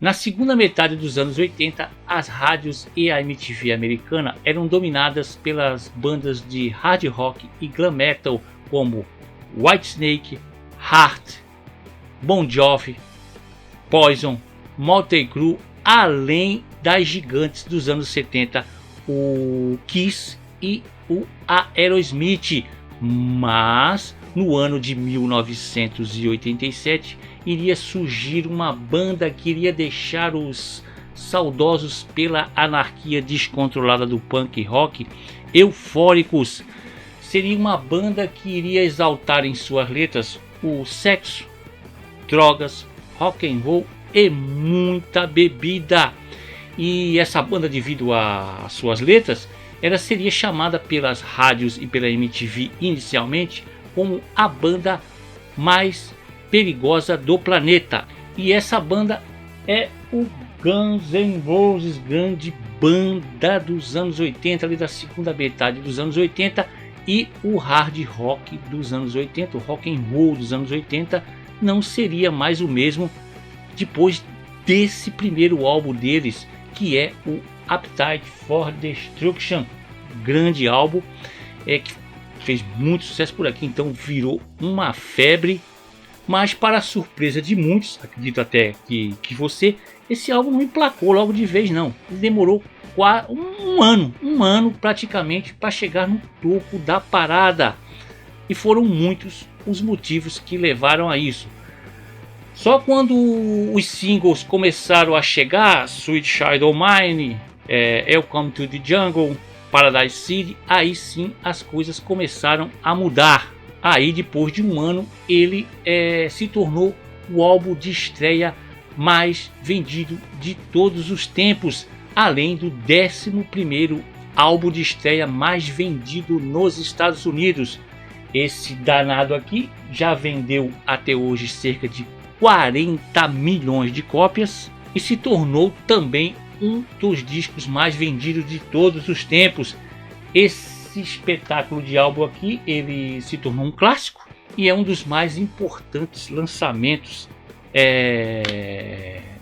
Na segunda metade dos anos 80, as rádios e a MTV americana eram dominadas pelas bandas de hard rock e glam metal como Whitesnake, Heart, Bon Jovi, Poison, Motley Crue, além das gigantes dos anos 70, o Kiss e o Aerosmith. Mas no ano de 1987 iria surgir uma banda que iria deixar os saudosos pela anarquia descontrolada do punk rock eufóricos. Seria uma banda que iria exaltar em suas letras o sexo, drogas, rock and roll e muita bebida. E essa banda, devido às suas letras, ela seria chamada pelas rádios e pela MTV inicialmente como a banda mais perigosa do planeta. E essa banda é o Guns N' Roses, grande banda dos anos 80, ali da segunda metade dos anos 80, e o hard rock dos anos 80, o rock and roll dos anos 80 não seria mais o mesmo depois desse primeiro álbum deles, que é o Appetite for Destruction, grande álbum, que fez muito sucesso por aqui, então virou uma febre. Mas para a surpresa de muitos, acredito até que você, esse álbum não emplacou logo de vez não. Ele demorou um ano praticamente para chegar no topo da parada. E foram muitos os motivos que levaram a isso. Só quando os singles começaram a chegar, Sweet Child O' Mine, Welcome to the Jungle, Paradise City, aí sim as coisas começaram a mudar. Aí depois de um ano ele se tornou o álbum de estreia mais vendido de todos os tempos, além do 11º álbum de estreia mais vendido nos Estados Unidos. Esse danado aqui já vendeu até hoje cerca de 40 milhões de cópias e se tornou também um dos discos mais vendidos de todos os tempos. Esse espetáculo de álbum aqui, ele se tornou um clássico e é um dos mais importantes lançamentos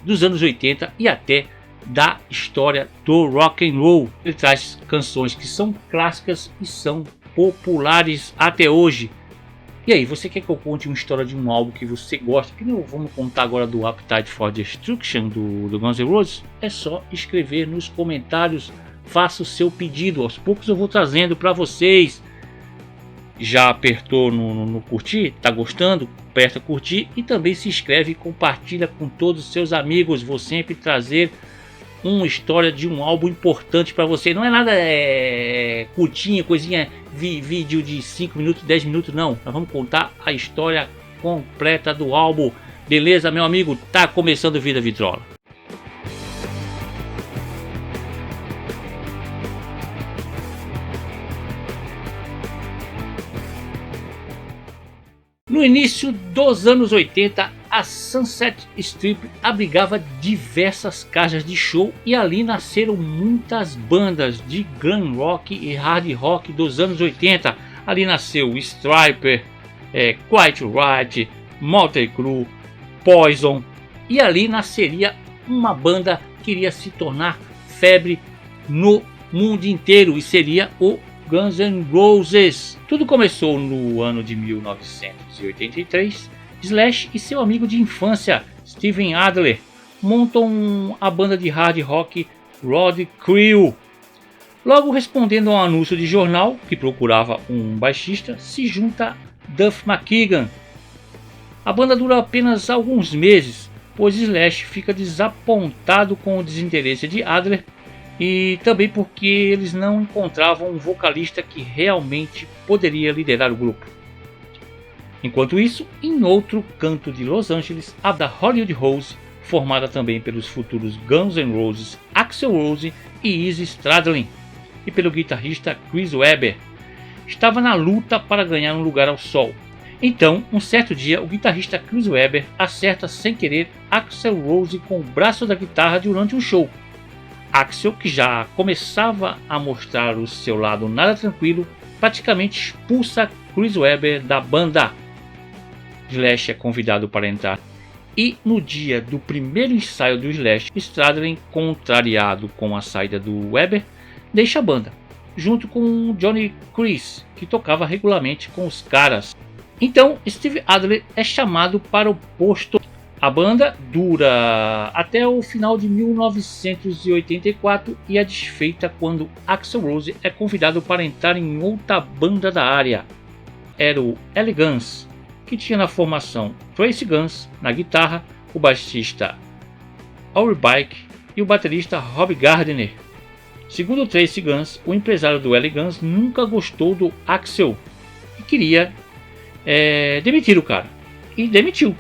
dos anos 80 e até da história do rock and roll. Ele traz canções que são clássicas e são populares até hoje. E aí, você quer que eu conte uma história de um álbum que você gosta? Que não vamos contar agora do Appetite for Destruction do Guns N' Roses? É só escrever nos comentários, faça o seu pedido. Aos poucos eu vou trazendo para vocês. Já apertou no curtir? Tá gostando? Aperta curtir e também se inscreve e compartilha com todos os seus amigos. Vou sempre trazer uma história de um álbum importante para você. Não é nada curtinha, coisinha, vídeo de 5 minutos, 10 minutos, não. Nós vamos contar a história completa do álbum. Beleza, meu amigo? Tá começando Vida Vitrola. No início dos anos 80, a Sunset Strip abrigava diversas casas de show e ali nasceram muitas bandas de glam rock e hard rock dos anos 80. Ali nasceu Stryper, Quiet Riot, Motley Crue, Poison, e ali nasceria uma banda que iria se tornar febre no mundo inteiro e seria o Guns N' Roses. Tudo começou no ano de 1983. Slash e seu amigo de infância, Steven Adler, montam a banda de hard rock Rod Creel. Logo, respondendo a um anúncio de jornal que procurava um baixista, se junta Duff McKagan. A banda dura apenas alguns meses, pois Slash fica desapontado com o desinteresse de Adler e também porque eles não encontravam um vocalista que realmente poderia liderar o grupo. Enquanto isso, em outro canto de Los Angeles, a da Hollywood Rose, formada também pelos futuros Guns N' Roses, Axl Rose e Izzy Stradlin, e pelo guitarrista Chris Webber, estava na luta para ganhar um lugar ao sol. Então, um certo dia, o guitarrista Chris Webber acerta sem querer Axl Rose com o braço da guitarra durante um show. Axl, que já começava a mostrar o seu lado nada tranquilo, praticamente expulsa Chris Webber da banda. Slash é convidado para entrar E no dia do primeiro ensaio do Slash, Stradlin, contrariado com a saída do Weber, deixa a banda, junto com Johnny Chris, que tocava regularmente com os caras. Então Steve Adler é chamado para o posto. A banda dura até o final de 1984 e é desfeita quando Axl Rose é convidado para entrar em outra banda da área. Era o L. Guns, que tinha na formação Tracy Guns na guitarra, o baixista Auerbach e o baterista Rob Gardner. Segundo Tracy Guns, o empresário do L. Guns nunca gostou do Axl e queria demitir o cara, e demitiu.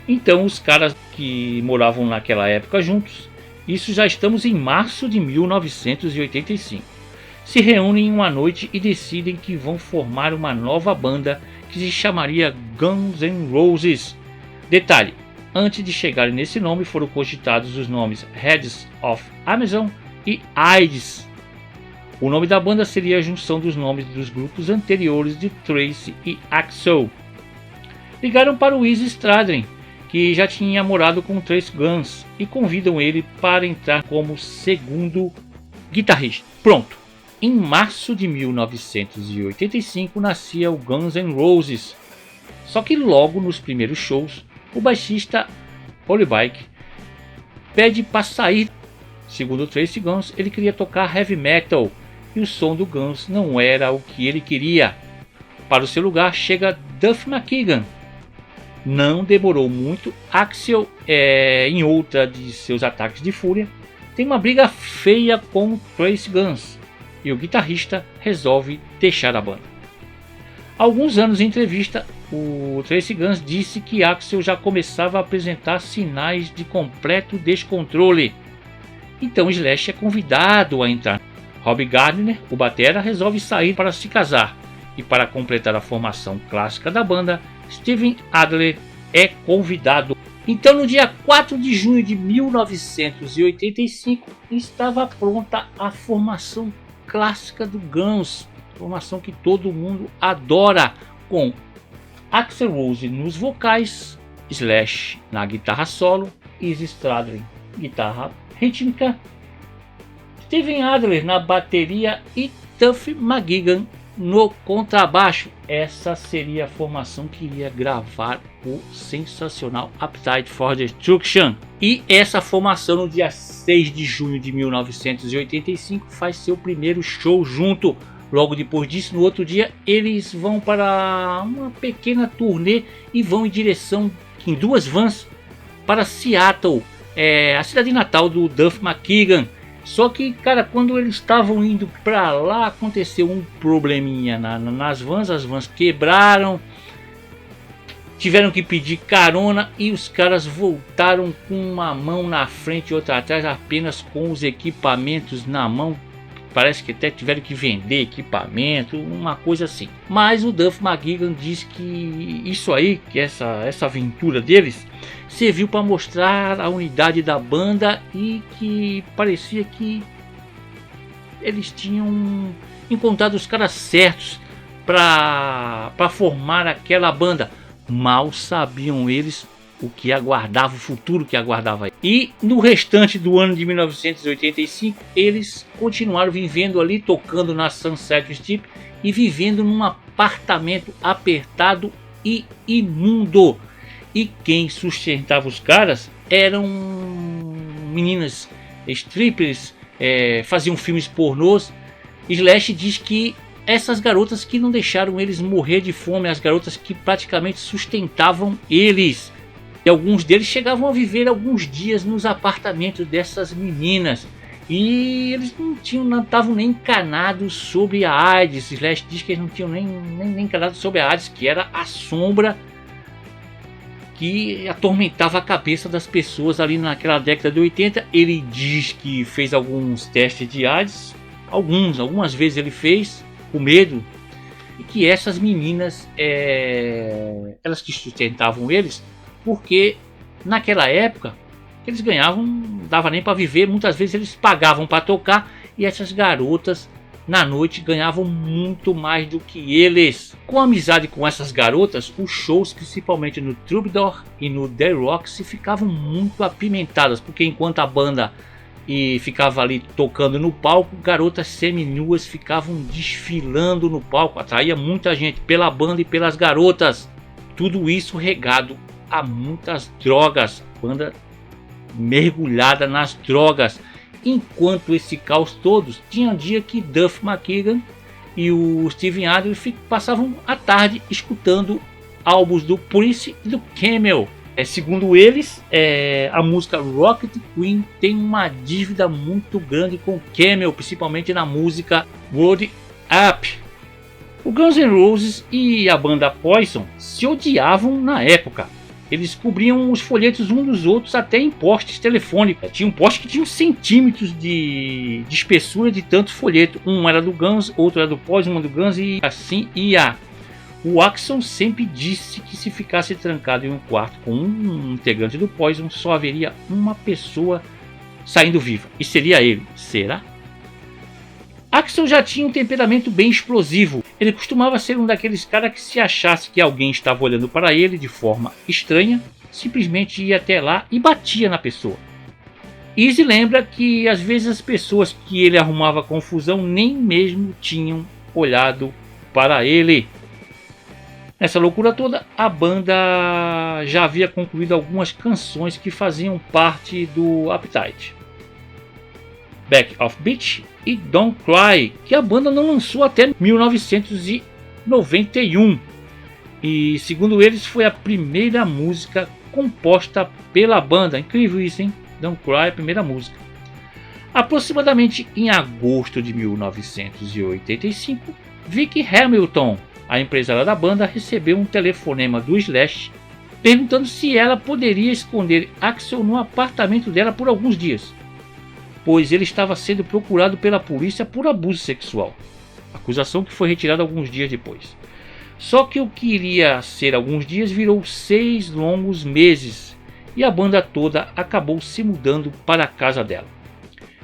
Então os caras que moravam naquela época juntos, isso já estamos em março de 1985, se reúnem em uma noite e decidem que vão formar uma nova banda que se chamaria Guns N' Roses. Detalhe, antes de chegarem nesse nome foram cogitados os nomes Heads of Amazon e AIDS. O nome da banda seria a junção dos nomes dos grupos anteriores de Tracy e Axl. Ligaram para o Izzy Stradlin, que já tinha morado com Tracy Guns, e convidam ele para entrar como segundo guitarrista. Pronto! Em março de 1985 nascia o Guns N' Roses. Só que logo nos primeiros shows, o baixista Auerbach pede para sair. Segundo Tracy Guns, ele queria tocar heavy metal e o som do Guns não era o que ele queria. Para o seu lugar chega Duff McKagan. Não demorou muito, Axl, em outra de seus ataques de fúria, tem uma briga feia com Tracy Guns e o guitarrista resolve deixar a banda. Alguns anos em entrevista, o Tracy Guns disse que Axl já começava a apresentar sinais de completo descontrole. Então Slash é convidado a entrar. Rob Gardner, o batera, resolve sair para se casar, e para completar a formação clássica da banda, Steven Adler é convidado. Então no dia 4 de junho de 1985 estava pronta a formação clássica do Guns, formação que todo mundo adora, com Axl Rose nos vocais, Slash na guitarra solo, Izzy Stradlin guitarra rítmica, Steven Adler na bateria e Duff McKagan no contrabaixo. Essa seria a formação que iria gravar o sensacional Appetite for Destruction. E essa formação no dia 6 de junho de 1985 faz seu primeiro show junto. Logo depois disso, no outro dia, eles vão para uma pequena turnê e vão em direção em duas vans para Seattle, a cidade natal do Duff McKagan. Só que, cara, quando eles estavam indo para lá, aconteceu um probleminha nas vans. As vans quebraram, tiveram que pedir carona e os caras voltaram com uma mão na frente e outra atrás, apenas com os equipamentos na mão. Parece que até tiveram que vender equipamento, uma coisa assim. Mas o Duff McKagan diz que isso aí, que essa aventura deles, serviu para mostrar a unidade da banda e que parecia que eles tinham encontrado os caras certos para formar aquela banda. Mal sabiam eles o que aguardava, o futuro que aguardava. E no restante do ano de 1985, eles continuaram vivendo ali, tocando na Sunset Strip e vivendo num apartamento apertado e imundo. E quem sustentava os caras eram meninas strippers, faziam filmes pornôs. Slash diz que essas garotas que não deixaram eles morrer de fome, as garotas que praticamente sustentavam eles. E alguns deles chegavam a viver alguns dias nos apartamentos dessas meninas. E eles não estavam nem encanados sobre a AIDS. Slash diz que eles não tinham nem encanados sobre a AIDS, que era a sombra que atormentava a cabeça das pessoas ali naquela década de 80. Ele diz que fez alguns testes de AIDS, algumas vezes ele fez, com medo, e que essas meninas, elas que sustentavam eles, porque naquela época eles ganhavam, não dava nem para viver, muitas vezes eles pagavam para tocar e essas garotas na noite ganhavam muito mais do que eles. Com a amizade com essas garotas, os shows, principalmente no Troubadour e no The Roxy, ficavam muito apimentadas, porque enquanto a banda ficava ali tocando no palco, garotas seminuas ficavam desfilando no palco, atraía muita gente pela banda e pelas garotas. Tudo isso regado a muitas drogas, banda mergulhada nas drogas. Enquanto esse caos todo, tinha dia que Duff McKagan e o Steven Adler passavam a tarde escutando álbuns do Prince e do Camel. Segundo eles, a música Rocket Queen tem uma dívida muito grande com Camel, principalmente na música Word Up. O Guns N' Roses e a banda Poison se odiavam na época. Eles cobriam os folhetos uns dos outros até em postes telefônicos. Tinha um poste que tinha centímetros de espessura de tanto folheto. Um era do Guns, outro era do Poison, um do Guns e assim ia. O Axl sempre disse que se ficasse trancado em um quarto com um integrante do Poison, só haveria uma pessoa saindo viva. E seria ele. Será? Axl já tinha um temperamento bem explosivo. Ele costumava ser um daqueles caras que, se achasse que alguém estava olhando para ele de forma estranha, simplesmente ia até lá e batia na pessoa. Izzy lembra que às vezes as pessoas que ele arrumava confusão nem mesmo tinham olhado para ele. Nessa loucura toda, a banda já havia concluído algumas canções que faziam parte do Appetite, Back of Beach e Don't Cry, que a banda não lançou até 1991. E segundo eles, foi a primeira música composta pela banda. Incrível isso, hein? Don't Cry, a primeira música. Aproximadamente em agosto de 1985, Vicky Hamilton, a empresária da banda, recebeu um telefonema do Slash perguntando se ela poderia esconder Axl no apartamento dela por alguns dias, pois ele estava sendo procurado pela polícia por abuso sexual, acusação que foi retirada alguns dias depois. Só que o que iria ser alguns dias virou 6 longos meses e a banda toda acabou se mudando para a casa dela.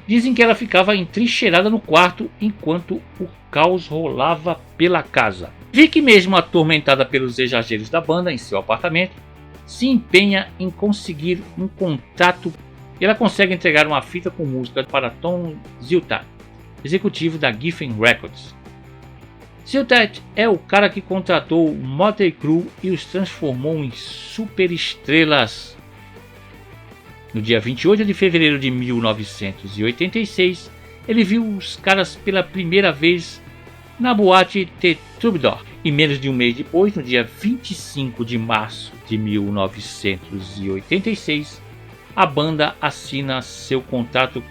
Dizem que ela ficava entrincheirada no quarto enquanto o caos rolava pela casa. Vicky, mesmo atormentada pelos exageros da banda em seu apartamento, se empenha em conseguir um contato. Ela consegue entregar uma fita com música para Tom Ziltat, executivo da Geffen Records. Ziltat é o cara que contratou o Motley Crue e os transformou em superestrelas. No dia 28 de fevereiro de 1986, ele viu os caras pela primeira vez na boate The Troubadour. E menos de um mês depois, no dia 25 de março de 1986, a banda assina seu contrato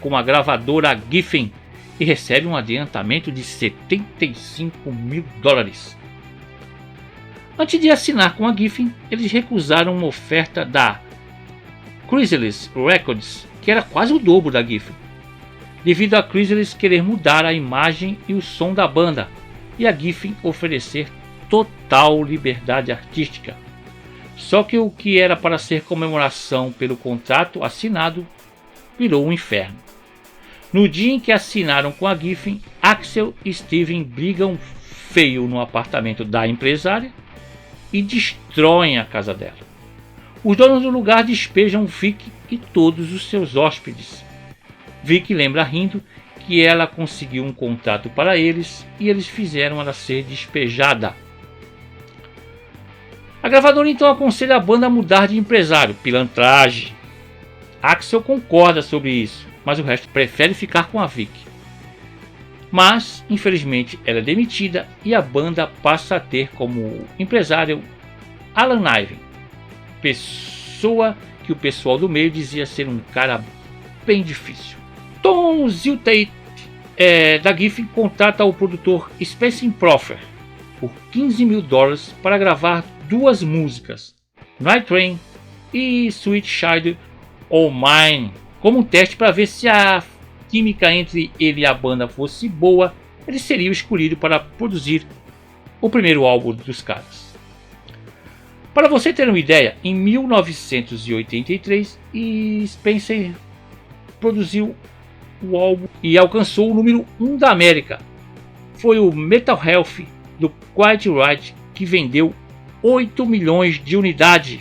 com a gravadora Geffen e recebe um adiantamento de $75 mil. Antes de assinar com a Geffen, eles recusaram uma oferta da Chrysalis Records, que era quase o dobro da Geffen, devido a Chrysalis querer mudar a imagem e o som da banda e a Geffen oferecer total liberdade artística. Só que o que era para ser comemoração pelo contrato assinado virou um inferno. No dia em que assinaram com a Geffen, Axl e Steven brigam feio no apartamento da empresária e destroem a casa dela. Os donos do lugar despejam Vicky e todos os seus hóspedes. Vicky lembra rindo que ela conseguiu um contrato para eles e eles fizeram ela ser despejada. A gravadora então aconselha a banda a mudar de empresário, pilantragem. Axl concorda sobre isso, mas o resto prefere ficar com a Vicky. Mas, infelizmente, ela é demitida e a banda passa a ter como empresário Alan Niven, pessoa que o pessoal do meio dizia ser um cara bem difícil. Tom Ziltat da Geffen contrata o produtor Spencer Proffer por $15 mil para gravar 2 músicas, Night Train e Sweet Child O' Mine, como um teste para ver se a química entre ele e a banda fosse boa. Ele seria o escolhido para produzir o primeiro álbum dos caras. Para você ter uma ideia, em 1983, Spencer produziu o álbum e alcançou o número 1 da América. Foi o Mental Health do Quiet Riot que vendeu 8 milhões de unidades.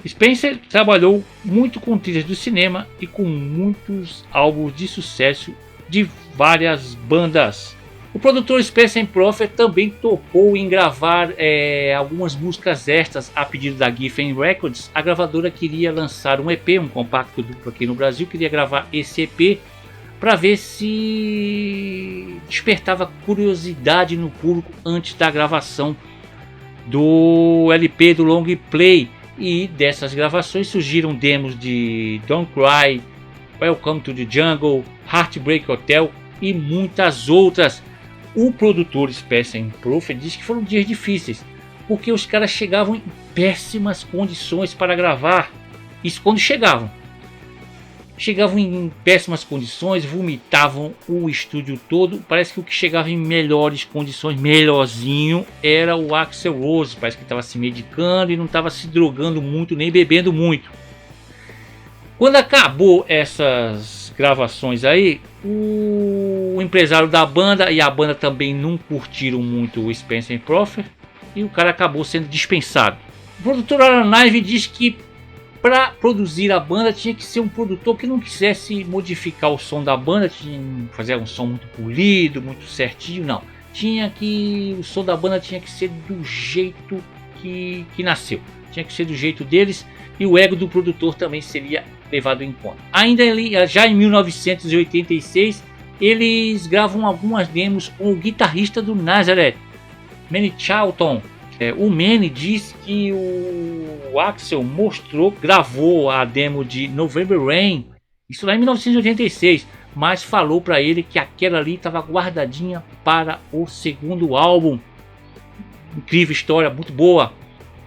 Spencer trabalhou muito com trilhas do cinema e com muitos álbuns de sucesso de várias bandas. O produtor Spencer Prophet também topou em gravar algumas músicas extras a pedido da Geffen Records. A gravadora queria lançar um EP, um compacto duplo aqui no Brasil, queria gravar esse EP para ver se despertava curiosidade no público antes da gravação do LP do long play. E dessas gravações surgiram demos de Don't Cry, Welcome to the Jungle, Heartbreak Hotel e muitas outras. O produtor Spencer Prophet diz que foram dias difíceis, porque os caras chegavam em péssimas condições para gravar. Isso quando chegavam. Chegavam em péssimas condições, vomitavam o estúdio todo. Parece que o que chegava em melhores condições, melhorzinho, era o Axl Rose. Parece que estava se medicando e não estava se drogando muito, nem bebendo muito. Quando acabou essas gravações aí, o empresário da banda e a banda também não curtiram muito o Spencer Prophet e o cara acabou sendo dispensado. O produtor Alan Knive diz que para produzir a banda tinha que ser um produtor que não quisesse modificar o som da banda, tinha que fazer um som muito polido, muito certinho, não. O som da banda tinha que ser do jeito que nasceu, tinha que ser do jeito deles, e o ego do produtor também seria levado em conta. Ainda já em 1986, eles gravam algumas demos com o guitarrista do Nazareth, Manny Charlton. O Manny diz que o Axl gravou a demo de November Rain, isso lá em 1986, mas falou para ele que aquela ali estava guardadinha para o segundo álbum. Incrível história, muito boa.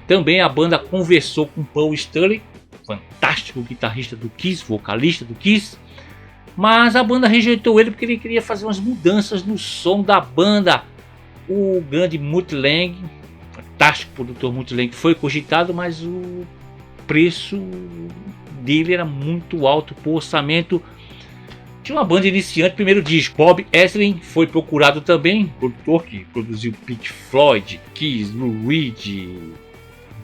Também a banda conversou com Paul Stanley, fantástico guitarrista do Kiss, vocalista do Kiss, mas a banda rejeitou ele porque ele queria fazer umas mudanças no som da banda. O grande Mutt Lange, fantástico produtor Mutt Lange, foi cogitado, mas o preço dele era muito alto por orçamento de uma banda iniciante. Primeiro disco, Bob Ezrin foi procurado também, produtor que produziu Pink Floyd, Kiss, Lou Reed,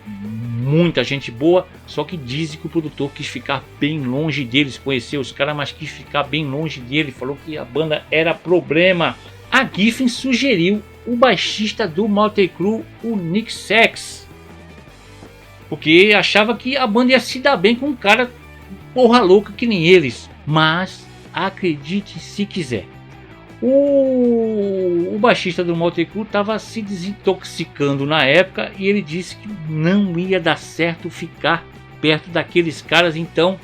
muita gente boa, só que dizem que o produtor quis ficar bem longe deles, conheceu os caras, mas quis ficar bem longe dele, falou que a banda era problema. A Geffen sugeriu o baixista do Mötley Crüe, o Nick Sachs, porque achava que a banda ia se dar bem com um cara porra louca que nem eles. Mas acredite se quiser, o baixista do Mötley Crüe estava se desintoxicando na época e ele disse que não ia dar certo ficar perto daqueles caras. Então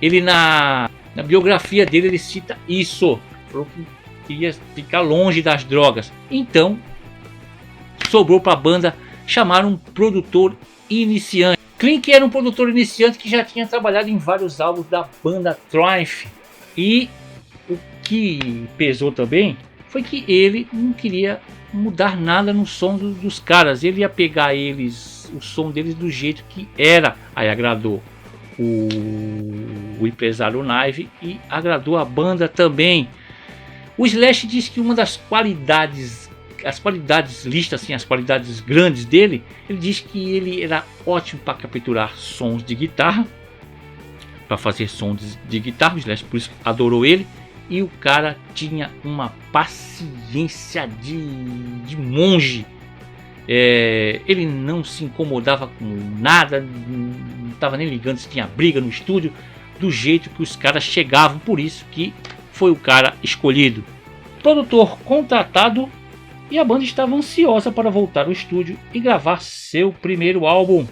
ele na biografia dele ele cita isso, falou que queria ficar longe das drogas. Então sobrou para a banda chamar um produtor iniciante. Klink era um produtor iniciante que já tinha trabalhado em vários álbuns da banda Triumph, e o que pesou também foi que ele não queria mudar nada no som dos caras. Ele ia pegar o som deles do jeito que era. Aí agradou o empresário Knive e agradou a banda também. O Slash diz que uma das qualidades, as qualidades grandes dele, ele diz que ele era ótimo para capturar sons de guitarra, para fazer sons de guitarra. O Slash por isso adorou ele. E o cara tinha uma paciência de monge. Ele não se incomodava com nada, não estava nem ligando se tinha briga no estúdio, do jeito que os caras chegavam. Por isso que foi o cara escolhido. Produtor contratado, e a banda estava ansiosa para voltar ao estúdio e gravar seu primeiro álbum.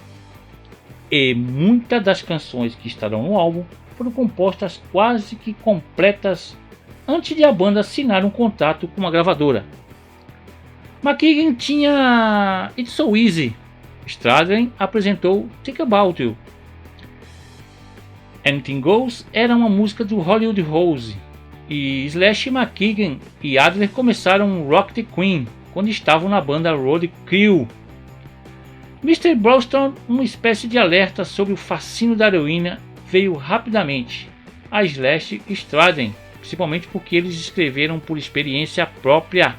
E muitas das canções que estarão no álbum foram compostas quase que completas antes de a banda assinar um contrato com uma gravadora. McKagan tinha It's So Easy, Stradlin apresentou Think About You. Anything Goes era uma música do Hollywood Rose, e Slash, McKagan e Adler começaram Rock the Queen quando estavam na banda Road Crew. Mr. Brownstone, uma espécie de alerta sobre o fascínio da heroína, veio rapidamente, a Slash e Stradlin, principalmente porque eles escreveram por experiência própria.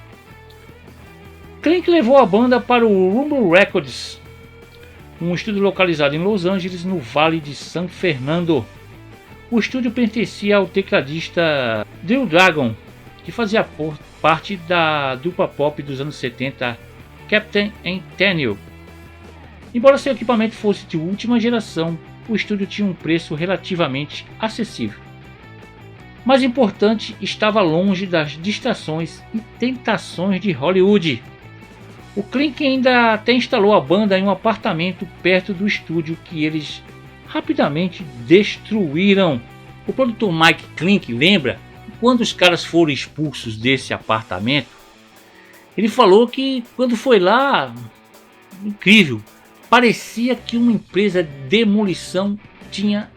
Klink levou a banda para o Rumble Records, um estúdio localizado em Los Angeles, no Vale de San Fernando. O estúdio pertencia ao tecladista Drew Dragon, que fazia parte da dupla pop dos anos 70 Captain and Daniel. Embora seu equipamento fosse de última geração, o estúdio tinha um preço relativamente acessível. Mais importante, estava longe das distrações e tentações de Hollywood. O Klink ainda até instalou a banda em um apartamento perto do estúdio, que eles rapidamente destruíram. O produtor Mike Klink lembra que quando os caras foram expulsos desse apartamento, ele falou que quando foi lá, incrível, parecia que uma empresa de demolição tinha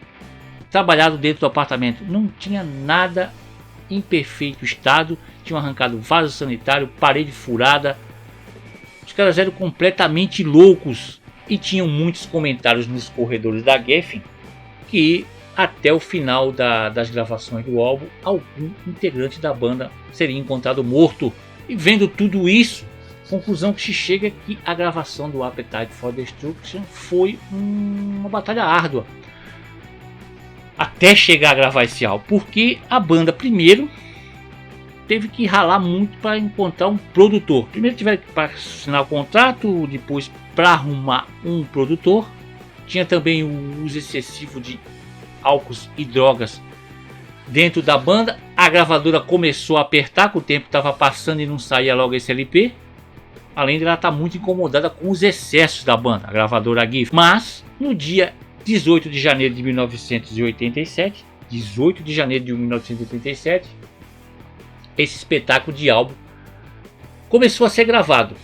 trabalhado dentro do apartamento. Não tinha nada em perfeito estado, tinham arrancado vaso sanitário, parede furada. Os caras eram completamente loucos e tinham muitos comentários nos corredores da Geffen que até o final das gravações do álbum, algum integrante da banda seria encontrado morto. E vendo tudo isso, a conclusão que se chega é que a gravação do Appetite for Destruction foi uma batalha árdua até chegar a gravar esse álbum, porque a banda primeiro teve que ralar muito para encontrar um produtor. Primeiro tiveram que assinar o contrato, depois para arrumar um produtor. Tinha também o uso excessivo de álcools e drogas dentro da banda. A gravadora começou a apertar, que o tempo estava passando e não saía logo esse LP. Além de ela estar muito incomodada com os excessos da banda, a gravadora Geffen. Mas no dia 18 de janeiro de 1987, esse espetáculo de álbum começou a ser gravado.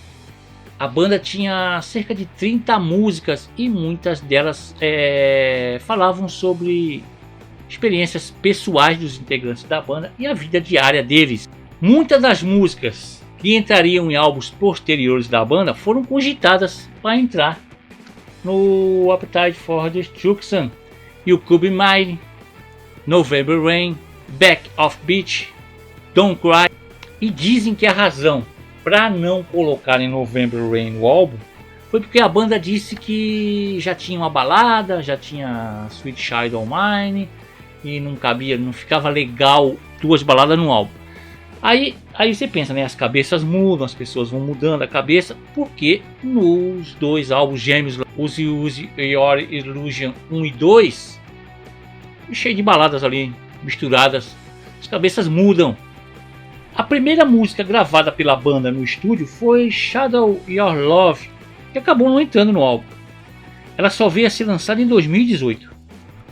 A banda tinha cerca de 30 músicas e muitas delas falavam sobre experiências pessoais dos integrantes da banda e a vida diária deles. Muitas das músicas que entrariam em álbuns posteriores da banda foram cogitadas para entrar no Appetite for Destruction, You Could Be Mine, November Rain, Back of Beach, Don't Cry. E dizem que a razão para não colocarem November Rain no álbum foi porque a banda disse que já tinha uma balada, já tinha Sweet Child O' Mine e não cabia, não ficava legal duas baladas no álbum. Aí você pensa, né? As cabeças mudam, as pessoas vão mudando a cabeça, porque nos dois álbuns gêmeos, Use Your Illusion 1 e 2, cheio de baladas ali misturadas, as cabeças mudam. A primeira música gravada pela banda no estúdio foi Shadow Your Love, que acabou não entrando no álbum. Ela só veio a ser lançada em 2018.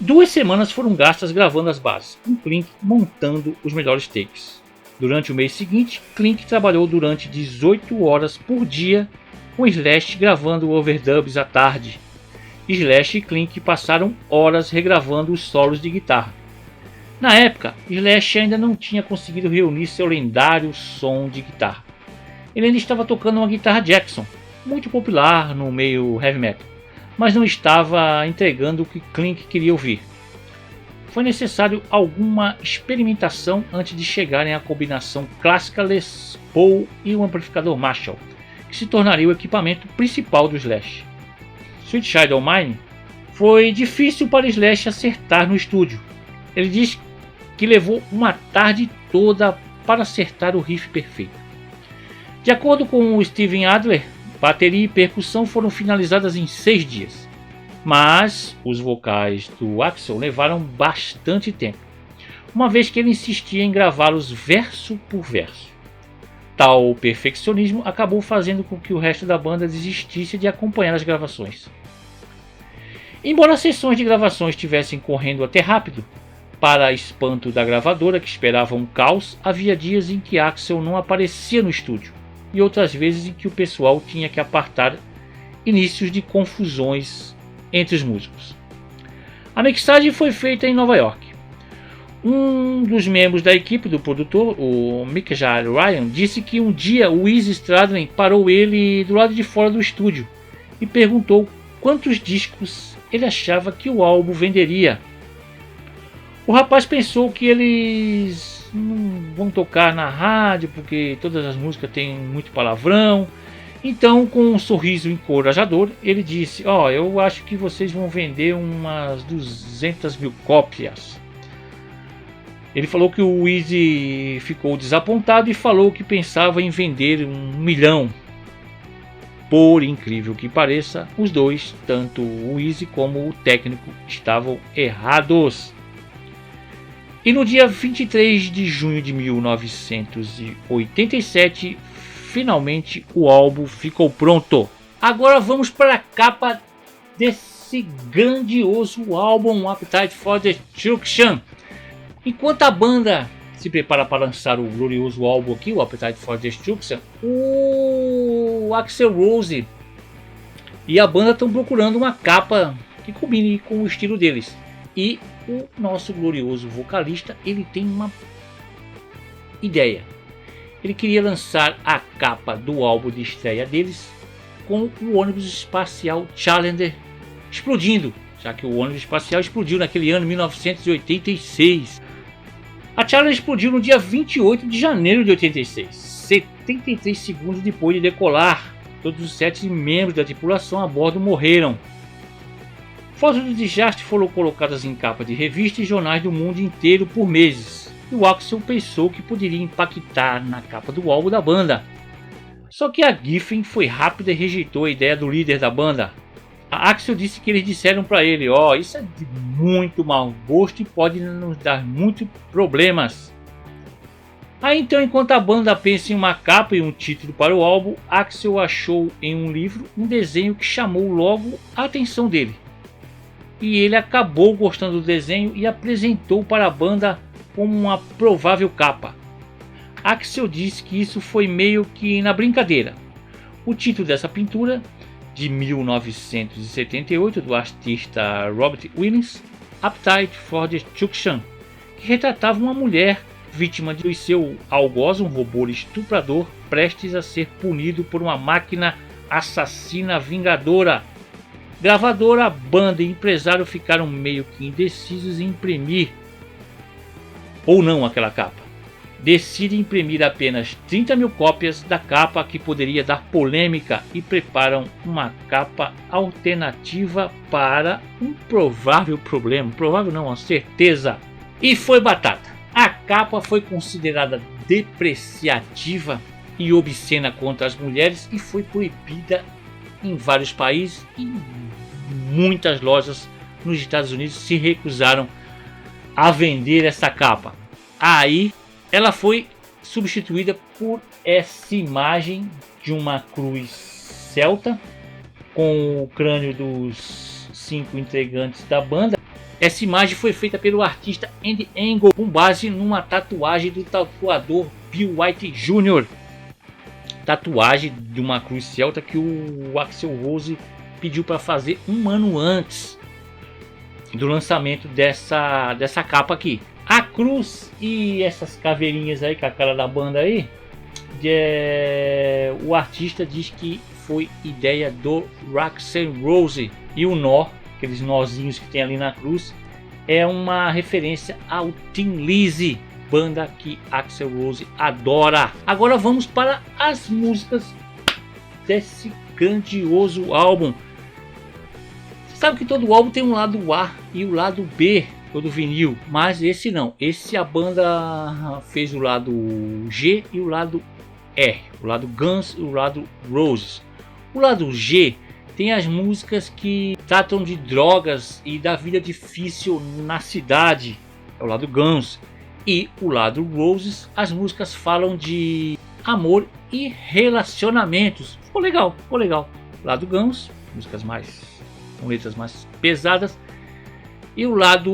2 semanas foram gastas gravando as bases, com Klink montando os melhores takes. Durante o mês seguinte, Klink trabalhou durante 18 horas por dia, com Slash gravando overdubs à tarde. Slash e Klink passaram horas regravando os solos de guitarra. Na época, Slash ainda não tinha conseguido reunir seu lendário som de guitarra. Ele ainda estava tocando uma guitarra Jackson, muito popular no meio heavy metal, mas não estava entregando o que Klink queria ouvir. Foi necessário alguma experimentação antes de chegarem à combinação clássica Les Paul e o amplificador Marshall, que se tornaria o equipamento principal do Slash. Sweet Child O' Mine foi difícil para Slash acertar no estúdio. Ele diz que levou uma tarde toda para acertar o riff perfeito. De acordo com o Steven Adler, bateria e percussão foram finalizadas em 6 dias. Mas os vocais do Axl levaram bastante tempo, uma vez que ele insistia em gravá-los verso por verso. Tal perfeccionismo acabou fazendo com que o resto da banda desistisse de acompanhar as gravações. Embora as sessões de gravações estivessem correndo até rápido, para espanto da gravadora, que esperava um caos, havia dias em que Axl não aparecia no estúdio e outras vezes em que o pessoal tinha que apartar inícios de confusões entre os músicos. A mixagem foi feita em Nova York. Um dos membros da equipe do produtor, o Mick Ryan, disse que um dia o Izzy Stradlin parou ele do lado de fora do estúdio e perguntou quantos discos ele achava que o álbum venderia. O rapaz pensou que eles não vão tocar na rádio porque todas as músicas têm muito palavrão. Então, com um sorriso encorajador, ele disse: ó, eu acho que vocês vão vender umas 200 mil cópias. Ele falou que o Easy ficou desapontado e falou que pensava em vender 1 milhão. Por incrível que pareça, os dois, tanto o Easy como o técnico, estavam errados. E no dia 23 de junho de 1987, finalmente o álbum ficou pronto. Agora vamos para a capa desse grandioso álbum, Appetite for Destruction. Enquanto a banda se prepara para lançar o glorioso álbum aqui, o Appetite for Destruction, o Axl Rose e a banda estão procurando uma capa que combine com o estilo deles. E o nosso glorioso vocalista, ele tem uma ideia. Ele queria lançar a capa do álbum de estreia deles com o ônibus espacial Challenger explodindo, já que o ônibus espacial explodiu naquele ano 1986. A Challenger explodiu no dia 28 de janeiro de 86, 73 segundos depois de decolar. Todos os 7 membros da tripulação a bordo morreram. Fotos do desastre foram colocadas em capa de revistas e jornais do mundo inteiro por meses. E o Axl pensou que poderia impactar na capa do álbum da banda. Só que a Geffen foi rápida e rejeitou a ideia do líder da banda. A Axl disse que eles disseram para ele: ó, isso é de muito mau gosto e pode nos dar muitos problemas. Aí então, enquanto a banda pensa em uma capa e um título para o álbum, Axl achou em um livro um desenho que chamou logo a atenção dele. E ele acabou gostando do desenho e apresentou para a banda como uma provável capa. Axl disse que isso foi meio que na brincadeira. O título dessa pintura, de 1978, do artista Robert Williams, Appetite for Destruction, que retratava uma mulher vítima de seu algoz, um robô estuprador prestes a ser punido por uma máquina assassina vingadora. Gravadora, banda e empresário ficaram meio que indecisos em imprimir ou não aquela capa. Decidem imprimir apenas 30 mil cópias da capa, que poderia dar polêmica, e preparam uma capa alternativa para um provável problema. Provável não, uma certeza. E foi batata. A capa foi considerada depreciativa e obscena contra as mulheres e foi proibida em vários países, e muitas lojas nos Estados Unidos se recusaram a vender essa capa. Aí ela foi substituída por essa imagem de uma cruz celta com o crânio dos 5 integrantes da banda. Essa imagem foi feita pelo artista Andy Engel com base numa tatuagem do tatuador Bill White Jr. Tatuagem de uma cruz celta que o Axl Rose pediu para fazer um ano antes do lançamento dessa capa aqui. A cruz e essas caveirinhas aí com a cara da banda aí, o artista diz que foi ideia do Axl Rose. E o nó, aqueles nozinhos que tem ali na cruz, é uma referência ao Thin Lizzy, banda que Axl Rose adora. Agora vamos para as músicas desse grandioso álbum. Você sabe que todo álbum tem um lado A e o lado B, todo vinil, mas esse não. Esse a banda fez o lado G e o lado R, o lado Guns e o lado Roses. O lado G tem as músicas que tratam de drogas e da vida difícil na cidade, é o lado Guns. E o lado Roses, as músicas falam de amor e relacionamentos. Ficou legal, ficou legal. O lado Guns, músicas com letras mais pesadas. E o lado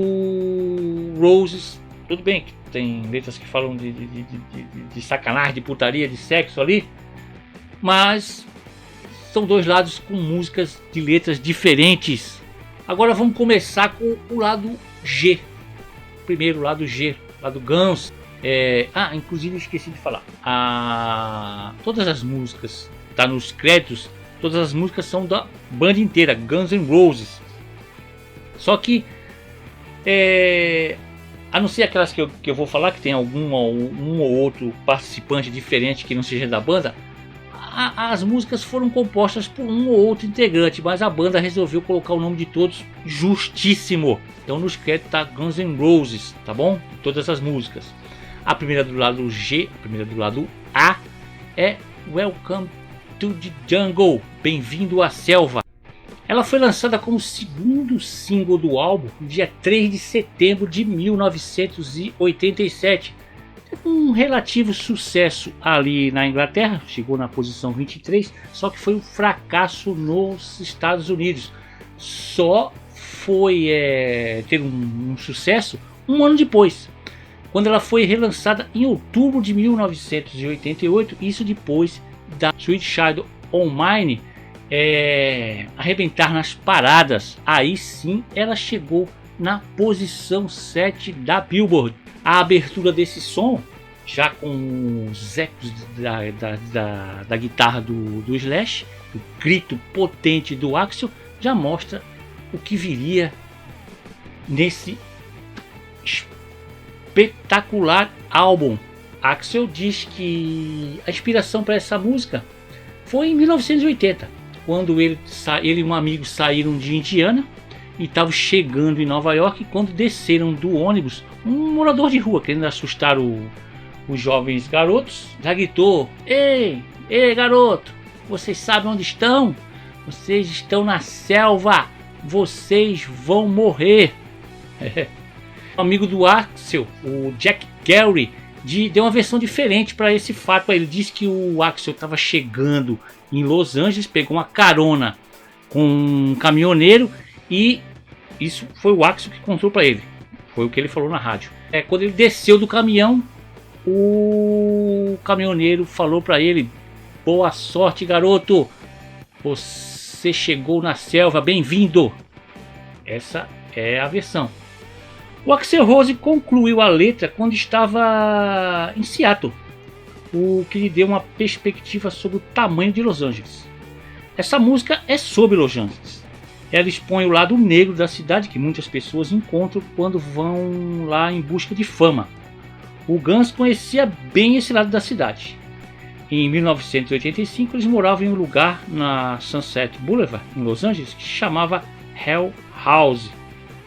Roses, tudo bem que tem letras que falam de sacanagem, de putaria, de sexo ali, mas são dois lados com músicas de letras diferentes. Agora vamos começar com o lado G. Primeiro, o lado G, lado Guns. Inclusive esqueci de falar. Todas as músicas, tá nos créditos, todas as músicas são da banda inteira, Guns N' Roses. Só que A não ser aquelas que eu vou falar, que tem um ou outro participante diferente que não seja da banda, as músicas foram compostas por um ou outro integrante, mas a banda resolveu colocar o nome de todos justíssimo. Então nos créditos tá Guns N' Roses, tá bom? Todas as músicas. A primeira do lado G, a primeira do lado A é Welcome to the Jungle, Bem-vindo à Selva. Ela foi lançada como segundo single do álbum no dia 3 de setembro de 1987. Teve um relativo sucesso ali na Inglaterra, chegou na posição 23, só que foi um fracasso nos Estados Unidos. Só foi ter um sucesso um ano depois, quando ela foi relançada em outubro de 1988, isso depois da Sweet Child O' Mine arrebentar nas paradas. Aí sim ela chegou na posição 7 da Billboard. A abertura desse som, já com os ecos da guitarra do Slash, o grito potente do Axl, já mostra o que viria nesse espetacular álbum. Axl diz que a inspiração para essa música foi em 1980, quando ele e um amigo saíram de Indiana e estavam chegando em Nova York. Quando desceram do ônibus, um morador de rua, querendo assustar os jovens garotos, já gritou: ei garoto, vocês sabem onde estão? Vocês estão na selva, vocês vão morrer. O amigo do Axl, o Jack Gary, deu uma versão diferente para esse fato. Ele disse que o Axl estava chegando em Los Angeles, pegou uma carona com um caminhoneiro e isso foi o Axl que contou para ele. Foi o que ele falou na rádio. Quando ele desceu do caminhão, o caminhoneiro falou para ele: boa sorte, garoto, você chegou na selva, bem-vindo. Essa é a versão. O Axl Rose concluiu a letra quando estava em Seattle, o que lhe deu uma perspectiva sobre o tamanho de Los Angeles. Essa música é sobre Los Angeles. Ela expõe o lado negro da cidade que muitas pessoas encontram quando vão lá em busca de fama. O Guns conhecia bem esse lado da cidade. Em 1985 eles moravam em um lugar na Sunset Boulevard, em Los Angeles, que se chamava Hell House.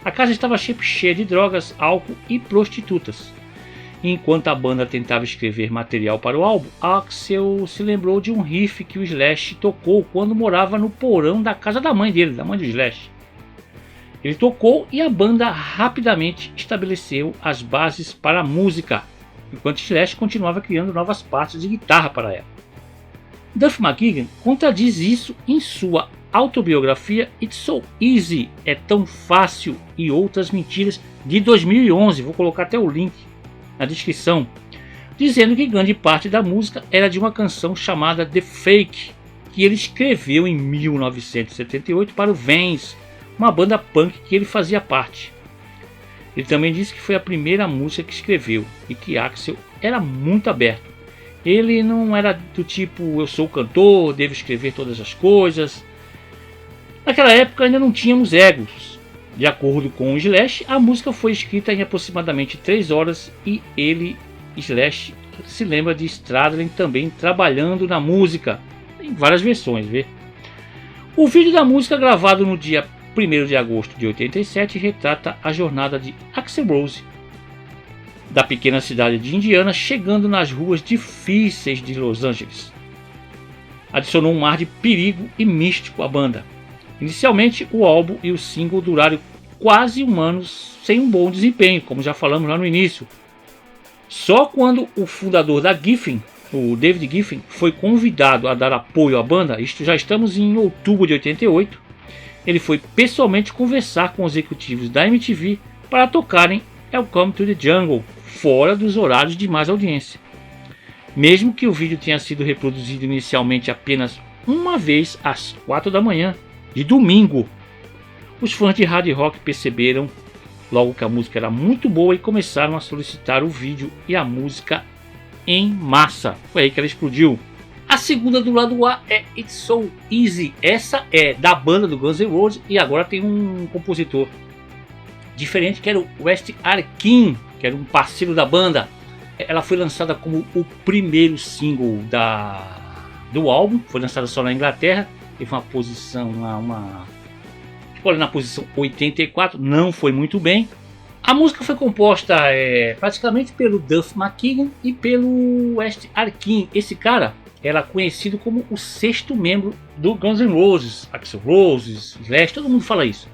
A casa estava sempre cheia de drogas, álcool e prostitutas. Enquanto a banda tentava escrever material para o álbum, Axl se lembrou de um riff que o Slash tocou quando morava no porão da casa da mãe dele, da mãe do Slash. Ele tocou e a banda rapidamente estabeleceu as bases para a música, enquanto Slash continuava criando novas partes de guitarra para ela. Duff McKagan contradiz isso em sua autobiografia It's So Easy, é tão fácil, e outras mentiras, de 2011. Vou colocar até o link na descrição, dizendo que grande parte da música era de uma canção chamada The Fake, que ele escreveu em 1978 para o Vans, uma banda punk que ele fazia parte. Ele também disse que foi a primeira música que escreveu e que Axl era muito aberto. Ele não era do tipo: eu sou o cantor, devo escrever todas as coisas. Naquela época ainda não tínhamos egos. De acordo com o Slash, a música foi escrita em aproximadamente 3 horas e ele, Slash, se lembra de Stradlin também trabalhando na música, em várias versões. O vídeo da música, gravado no dia 1º de agosto de 87, retrata a jornada de Axl Rose da pequena cidade de Indiana, chegando nas ruas difíceis de Los Angeles. Adicionou um ar de perigo e místico à banda. Inicialmente, o álbum e o single duraram quase um ano sem um bom desempenho, como já falamos lá no início. Só quando o fundador da Geffen, o David Geffen, foi convidado a dar apoio à banda, isto já estamos em outubro de 88, ele foi pessoalmente conversar com os executivos da MTV para tocarem Welcome to the Jungle, fora dos horários de mais audiência. Mesmo que o vídeo tenha sido reproduzido inicialmente apenas uma vez às 4 da manhã, de domingo, os fãs de hard rock perceberam logo que a música era muito boa e começaram a solicitar o vídeo e a música em massa. Foi aí que ela explodiu. A segunda do lado A é It's So Easy. Essa é da banda do Guns N' Roses e agora tem um compositor diferente, que era o Wes Arkin, que era um parceiro da banda. Ela foi lançada como o primeiro single do álbum, foi lançada só na Inglaterra, teve uma posição ficou na posição 84, não foi muito bem. A música foi composta praticamente pelo Duff McKagan e pelo West Arkin. Esse cara era conhecido como o sexto membro do Guns N' Roses, Axl Rose, Slash, todo mundo fala isso.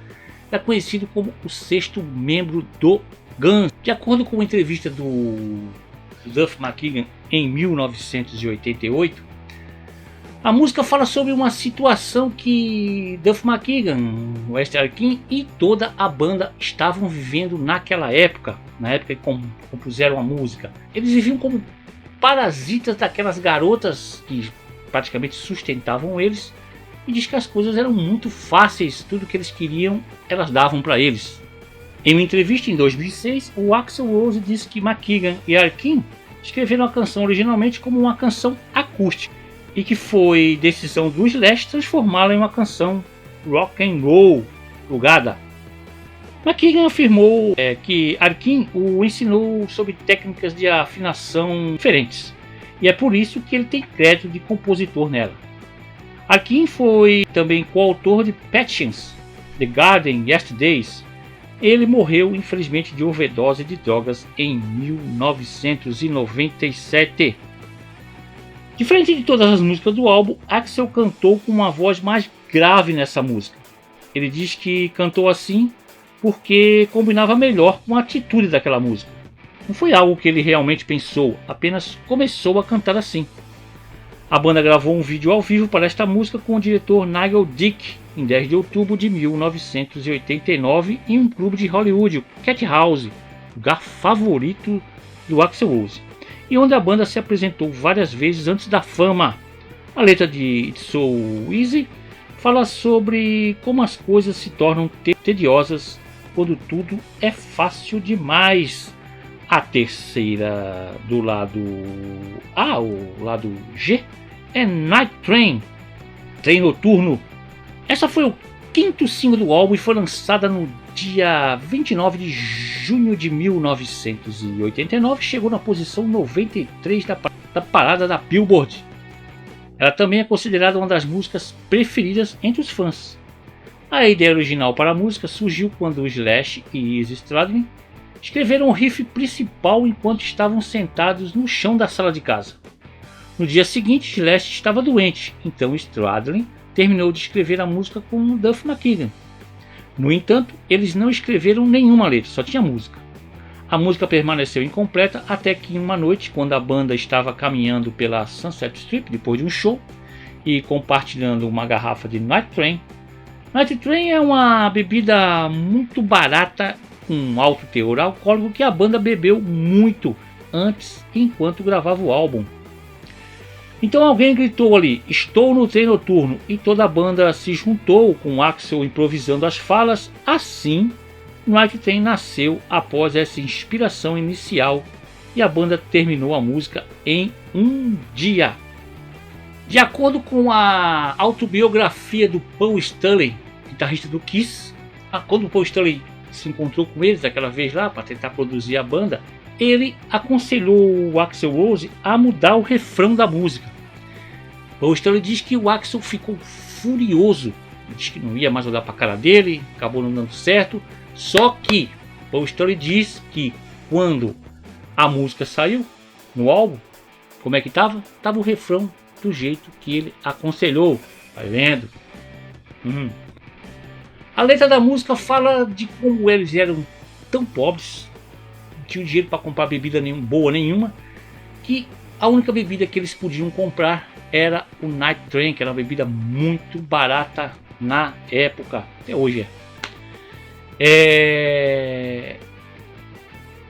Era conhecido como o sexto membro do Guns. De acordo com uma entrevista do Duff McKagan em 1988, a música fala sobre uma situação que Duff McKagan, West Arkin e toda a banda estavam vivendo naquela época, na época que compuseram a música. Eles viviam como parasitas daquelas garotas que praticamente sustentavam eles, e diz que as coisas eram muito fáceis, tudo que eles queriam elas davam para eles. Em uma entrevista em 2006, o Axl Rose disse que McKagan e Arkin escreveram a canção originalmente como uma canção acústica, e que foi decisão do Slash transformá-la em uma canção rock and roll plugada. McKagan afirmou que Arkin o ensinou sobre técnicas de afinação diferentes, e é por isso que ele tem crédito de compositor nela. Arkin foi também coautor de Patience, The Garden, Yesterdays. Ele morreu infelizmente de overdose de drogas em 1997. Diferente de todas as músicas do álbum, Axl cantou com uma voz mais grave nessa música. Ele diz que cantou assim porque combinava melhor com a atitude daquela música. Não foi algo que ele realmente pensou, apenas começou a cantar assim. A banda gravou um vídeo ao vivo para esta música com o diretor Nigel Dick em 10 de outubro de 1989 em um clube de Hollywood, o Cat House, lugar favorito do Axl Rose, e onde a banda se apresentou várias vezes antes da fama. A letra de It's So Easy fala sobre como as coisas se tornam tediosas quando tudo é fácil demais. A terceira do lado A, o lado G, é Night Train, Trem Noturno. Essa foi o quinto single do álbum e foi lançada no dia 29 de junho de 1989. Chegou na posição 93 da parada da Billboard. Ela também é considerada uma das músicas preferidas entre os fãs. A ideia original para a música surgiu quando Slash e Izzy Stradlin escreveram o riff principal enquanto estavam sentados no chão da sala de casa. No dia seguinte, Slash estava doente, então Stradlin terminou de escrever a música com Duff McKagan. No entanto, eles não escreveram nenhuma letra, só tinha música. A música permaneceu incompleta até que uma noite, quando a banda estava caminhando pela Sunset Strip depois de um show e compartilhando uma garrafa de Night Train. Night Train é uma bebida muito barata com alto teor alcoólico que a banda bebeu muito antes e enquanto gravava o álbum. Então alguém gritou ali, estou no trem noturno, e toda a banda se juntou com Axl improvisando as falas. Assim, Night Train nasceu após essa inspiração inicial e a banda terminou a música em um dia. De acordo com a autobiografia do Paul Stanley, guitarrista do Kiss, quando o Paul Stanley se encontrou com eles aquela vez lá para tentar produzir a banda, ele aconselhou o Axl Rose a mudar o refrão da música. Paul Stanley diz que o Axl ficou furioso, diz que não ia mais olhar para a cara dele, acabou não dando certo. Só que Paul Stanley diz que quando a música saiu no álbum, como é que estava? Estava o refrão do jeito que ele aconselhou. Tá vendo? A letra da música fala de como eles eram tão pobres, não tinham dinheiro para comprar bebida boa nenhuma, que a única bebida que eles podiam comprar era o Night Train, que era uma bebida muito barata na época, até hoje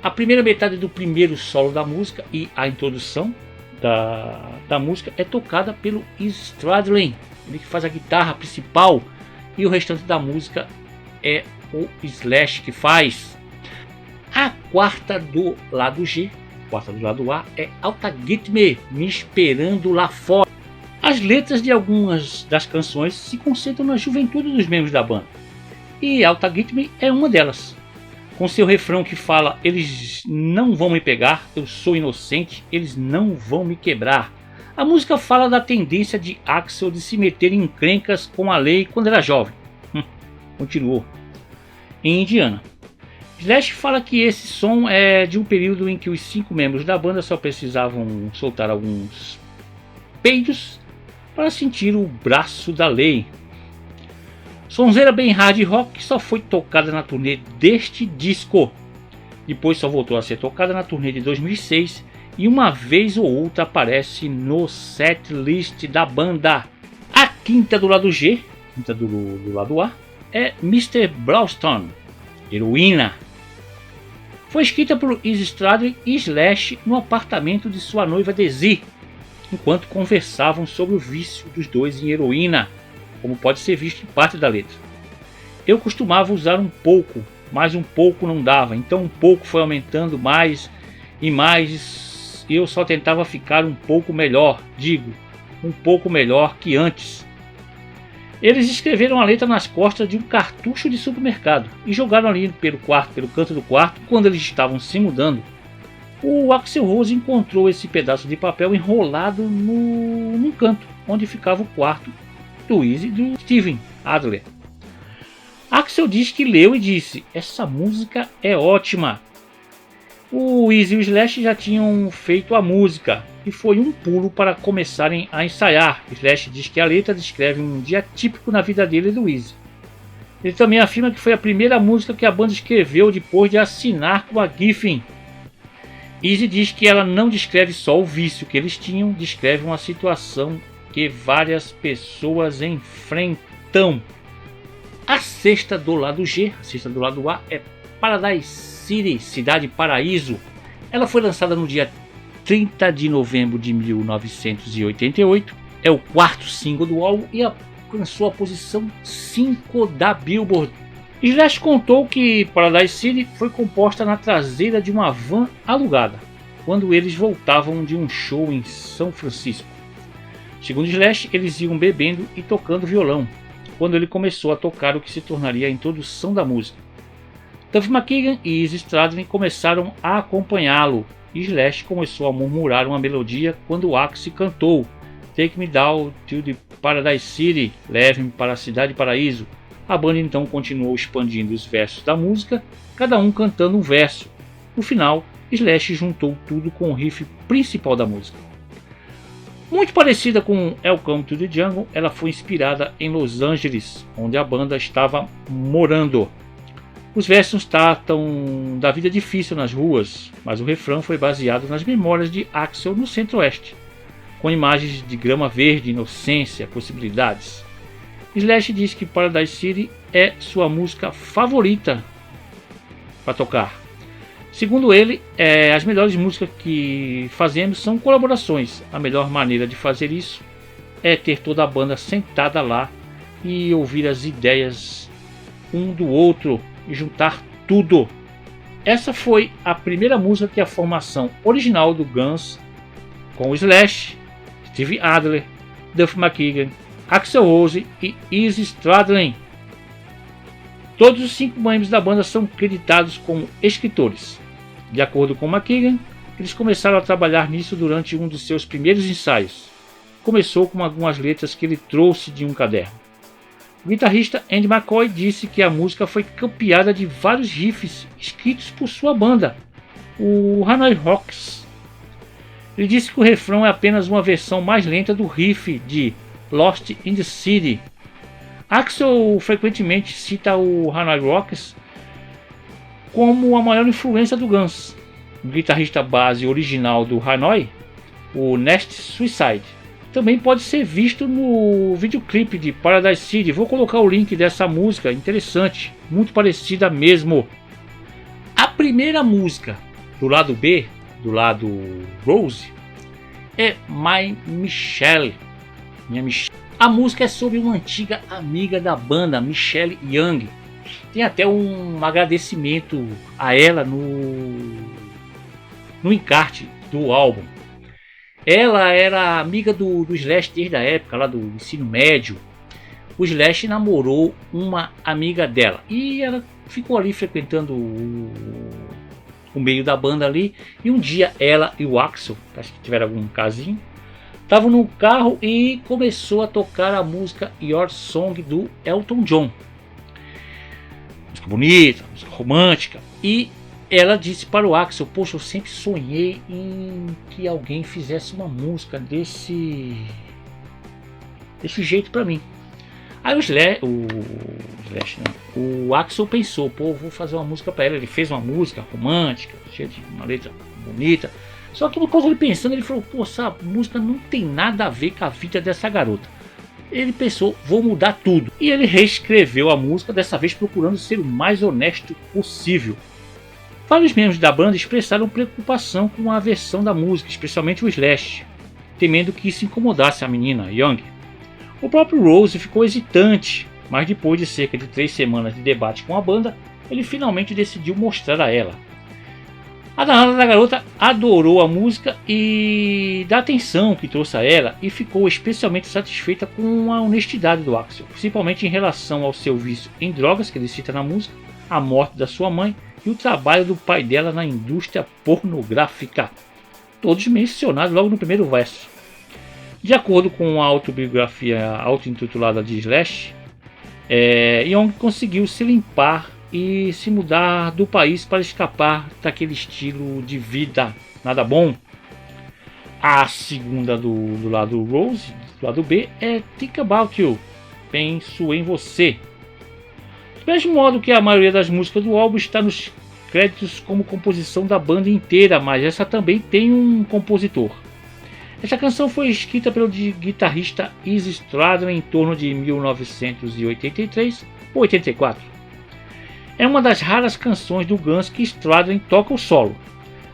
A primeira metade do primeiro solo da música e a introdução da música é tocada pelo Stradlin, ele que faz a guitarra principal, e o restante da música é o Slash que faz. A quarta do lado G, a quarta do lado A, é Alta Get Me Esperando Lá Fora. As letras de algumas das canções se concentram na juventude dos membros da banda, e Alta Get Me é uma delas. com seu refrão que fala: eles não vão me pegar, eu sou inocente, eles não vão me quebrar. A música fala da tendência de Axl de se meter em encrencas com a lei quando era jovem. Continuou. Em Indiana, Slash fala que esse som é de um período em que os 5 membros da banda só precisavam soltar alguns peidos para sentir o braço da lei. Sonzeira bem hard rock que só foi tocada na turnê deste disco. Depois só voltou a ser tocada na turnê de 2006 e uma vez ou outra aparece no setlist da banda. A quinta do lado G, quinta do lado A, é Mr. Brownstone, Heroína. Foi escrita por Izzy Stradlin e Slash no apartamento de sua noiva Desi, enquanto conversavam sobre o vício dos dois em heroína, como pode ser visto em parte da letra. Eu costumava usar um pouco, mas um pouco não dava, então um pouco foi aumentando mais e mais, e eu só tentava ficar um pouco melhor, um pouco melhor que antes. Eles escreveram a letra nas costas de um cartucho de supermercado e jogaram ali pelo canto do quarto. Quando eles estavam se mudando, o Axl Rose encontrou esse pedaço de papel enrolado num canto onde ficava o quarto do Izzy e do Steven Adler. Axl diz que leu e disse: essa música é ótima. O Izzy e o Slash já tinham feito a música e foi um pulo para começarem a ensaiar. Slash diz que a letra descreve um dia típico na vida dele e do Izzy. Ele também afirma que foi a primeira música que a banda escreveu depois de assinar com a Geffen. Izzy diz que ela não descreve só o vício que eles tinham, descreve uma situação que várias pessoas enfrentam. A sexta do lado G, a sexta do lado A, é Paradise City, Cidade Paraíso. Ela foi lançada no dia 30 de novembro de 1988. É o quarto single do álbum e alcançou a posição 5 da Billboard. Slash contou que Paradise City foi composta na traseira de uma van alugada, quando eles voltavam de um show em São Francisco. Segundo Slash, eles iam bebendo e tocando violão, quando ele começou a tocar o que se tornaria a introdução da música. Duff McKagan e Izzy Stradlin começaram a acompanhá-lo, e Slash começou a murmurar uma melodia quando Axl cantou Take Me Down to the Paradise City, leve-me para a Cidade Paraíso. A banda então continuou expandindo os versos da música, cada um cantando um verso. No final, Slash juntou tudo com o riff principal da música. Muito parecida com Welcome to the Jungle, ela foi inspirada em Los Angeles, onde a banda estava morando. Os versos tratam da vida difícil nas ruas, mas o refrão foi baseado nas memórias de Axl no Centro-Oeste, com imagens de grama verde, inocência, possibilidades. Slash diz que Paradise City é sua música favorita para tocar. Segundo ele, as melhores músicas que fazemos são colaborações. A melhor maneira de fazer isso é ter toda a banda sentada lá e ouvir as ideias um do outro e juntar tudo. Essa foi a primeira música que a formação original do Guns, com Slash, Steve Adler, Duff McKagan, Axl Rose e Izzy Stradlin. Todos os 5 membros da banda são creditados como escritores. De acordo com McKagan, eles começaram a trabalhar nisso durante um dos seus primeiros ensaios. Começou com algumas letras que ele trouxe de um caderno. O guitarrista Andy McCoy disse que a música foi campeada de vários riffs escritos por sua banda, o Hanoi Rocks. Ele disse que o refrão é apenas uma versão mais lenta do riff de Lost in the City. Axl frequentemente cita o Hanoi Rocks como a maior influência do Guns. O guitarrista base original do Hanoi, o Nest Suicide, também pode ser visto no videoclipe de Paradise City. Vou colocar o link dessa música, interessante, muito parecida mesmo. A primeira música do lado B, do lado Rose, é My Michelle. Minha Michelle. A música é sobre uma antiga amiga da banda, Michelle Young. Tem até um agradecimento a ela no encarte do álbum. Ela era amiga do Slash desde a época lá do ensino médio. O Slash namorou uma amiga dela e ela ficou ali frequentando o meio da banda ali. E um dia ela e o Axl, acho que tiveram algum casinho, estavam no carro e começou a tocar a música Your Song do Elton John. Música bonita, música romântica. E ela disse para o Axl: poxa, eu sempre sonhei em que alguém fizesse uma música desse jeito para mim. Aí o Axl pensou: pô, vou fazer uma música para ela. Ele fez uma música romântica, cheia de uma letra bonita. Só que depois ele pensando, ele falou: pô, essa música não tem nada a ver com a vida dessa garota. Ele pensou: vou mudar tudo. E ele reescreveu a música, dessa vez procurando ser o mais honesto possível. Vários membros da banda expressaram preocupação com a versão da música, especialmente o Slash, temendo que isso incomodasse a menina, Young. O próprio Rose ficou hesitante, mas depois de cerca de 3 semanas de debate com a banda, ele finalmente decidiu mostrar a ela. A danada da garota adorou a música e da atenção que trouxe a ela, e ficou especialmente satisfeita com a honestidade do Axl, principalmente em relação ao seu vício em drogas, que ele cita na música, a morte da sua mãe e o trabalho do pai dela na indústria pornográfica, todos mencionados logo no primeiro verso. De acordo com a autobiografia auto-intitulada de Slash, Young conseguiu se limpar e se mudar do país para escapar daquele estilo de vida nada bom. A segunda do lado Rose, do lado B, é Think About You, Penso em Você. Do mesmo modo que a maioria das músicas do álbum está nos créditos como composição da banda inteira, mas essa também tem um compositor. Essa canção foi escrita pelo guitarrista Izzy Stradlin em torno de 1983 ou 84. É uma das raras canções do Guns que Stradlin toca o solo.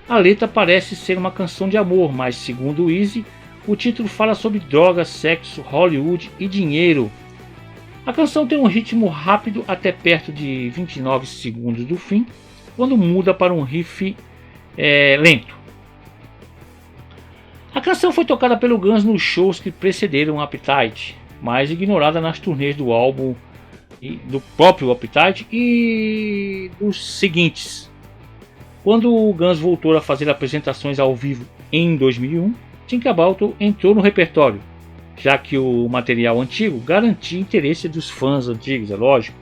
A letra parece ser uma canção de amor, mas segundo Izzy, o título fala sobre drogas, sexo, Hollywood e dinheiro. A canção tem um ritmo rápido até perto de 29 segundos do fim, quando muda para um riff lento. A canção foi tocada pelo Guns nos shows que precederam Appetite, mas ignorada nas turnês do álbum, do próprio Appetite e dos seguintes. Quando o Guns voltou a fazer apresentações ao vivo em 2001, Think About You entrou no repertório, já que o material antigo garantia interesse dos fãs antigos, é lógico.